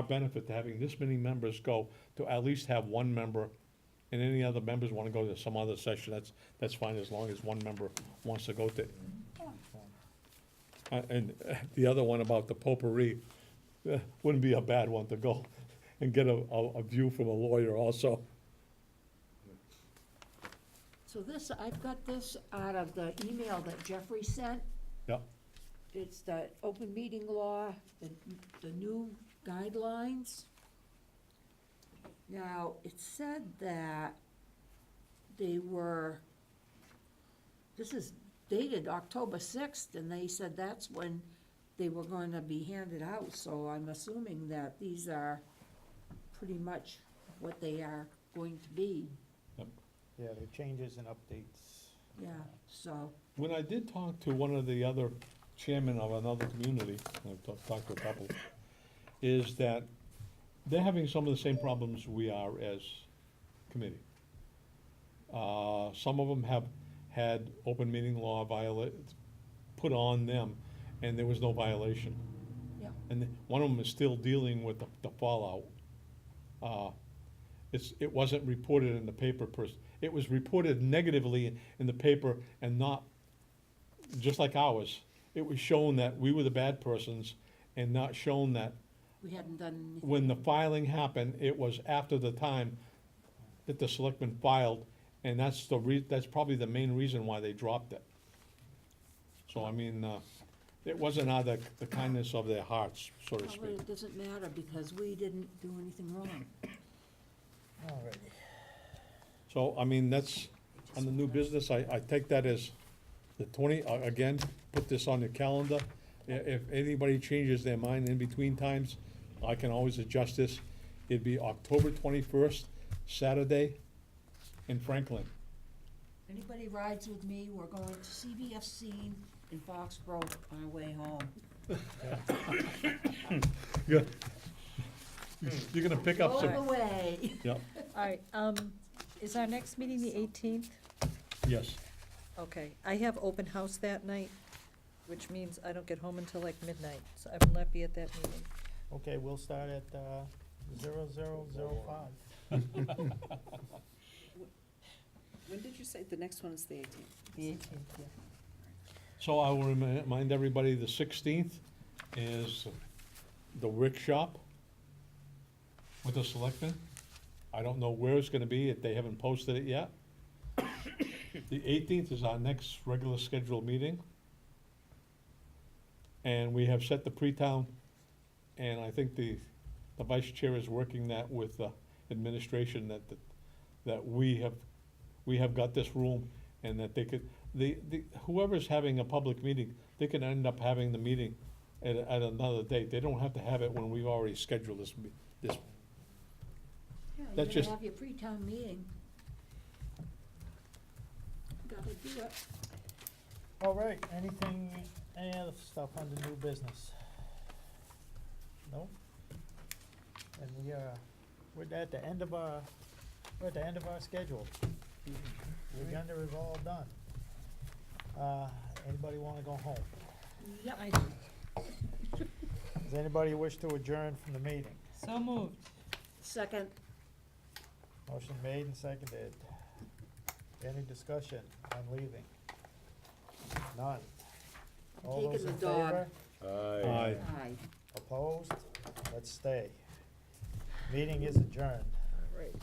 benefit to having this many members go, to at least have 1 member, and any other members wanna go to some other session, that's fine, as long as 1 member wants to go to. And the other one about the potpourri, wouldn't be a bad one to go and get a view from a lawyer also. so I've got this out of the email that Jeffrey sent. Yep. it's the open meeting law, the new guidelines. Now, it said that they were, this is dated October 6th, and they said that's when they were going to be handed out, so I'm assuming that these are pretty much what they are going to be, Yeah, the changes and updates. yeah, so, When I did talk to one of the other chairmen of another community, I've talked to a couple, is that they're having some of the same problems we are as committee. Some of them have had open meeting law put on them, and there was no violation. yeah. And one of them is still dealing with the fallout. It wasn't reported in the paper it was reported negatively in the paper and not, just like ours. It was shown that we were the bad persons and not shown that We hadn't done anything. when the filing happened, it was after the time that the selectmen filed, and that's that's probably the main reason why they dropped it. So, I mean, it wasn't out of the kindness of their hearts, so to Well, speak. it doesn't matter, because we didn't do anything wrong. Alrighty. So, I mean, that's, on the new business, I take that as the 20, again, put this on your calendar. If anybody changes their mind in between times, I can always adjust this. It'd be October 21st, Saturday, in Franklin. Anybody rides with me, we're going to CBFC in Foxborough on our way home. You're gonna pick up All some, the way. yep, All right, is our next meeting the 18th? yes. Okay, I have open house that night, which means I don't get home until like midnight, so I will not be at that meeting. Okay, we'll start at 0005. When did you say, the next one is the 18th? The 18th, yeah. So I will remind everybody, the 16th is the workshop with the selectmen. I don't know where it's gonna be, if they haven't posted it yet. The 18th is our next regular scheduled meeting. And we have set the pre-town, and I think the vice chair is working that with the administration, that we have got this room, and that they could, whoever's having a public meeting, they can end up having the meeting at another date. They don't have to have it when we've already scheduled this. Yeah, That's you're just- gonna have your pre-town meeting. Gotta do it. All right, any other stuff under new business? Nope. And we're at the end of our schedule. The agenda is all done. Anybody wanna go home? Yep. I do. Does anybody wish to adjourn from the meeting? So moved. Second, Motion made and seconded. Any discussion on leaving? None. All taking those the in dog. favor? Aye. aye. Opposed? Let's stay. Meeting is adjourned. All right.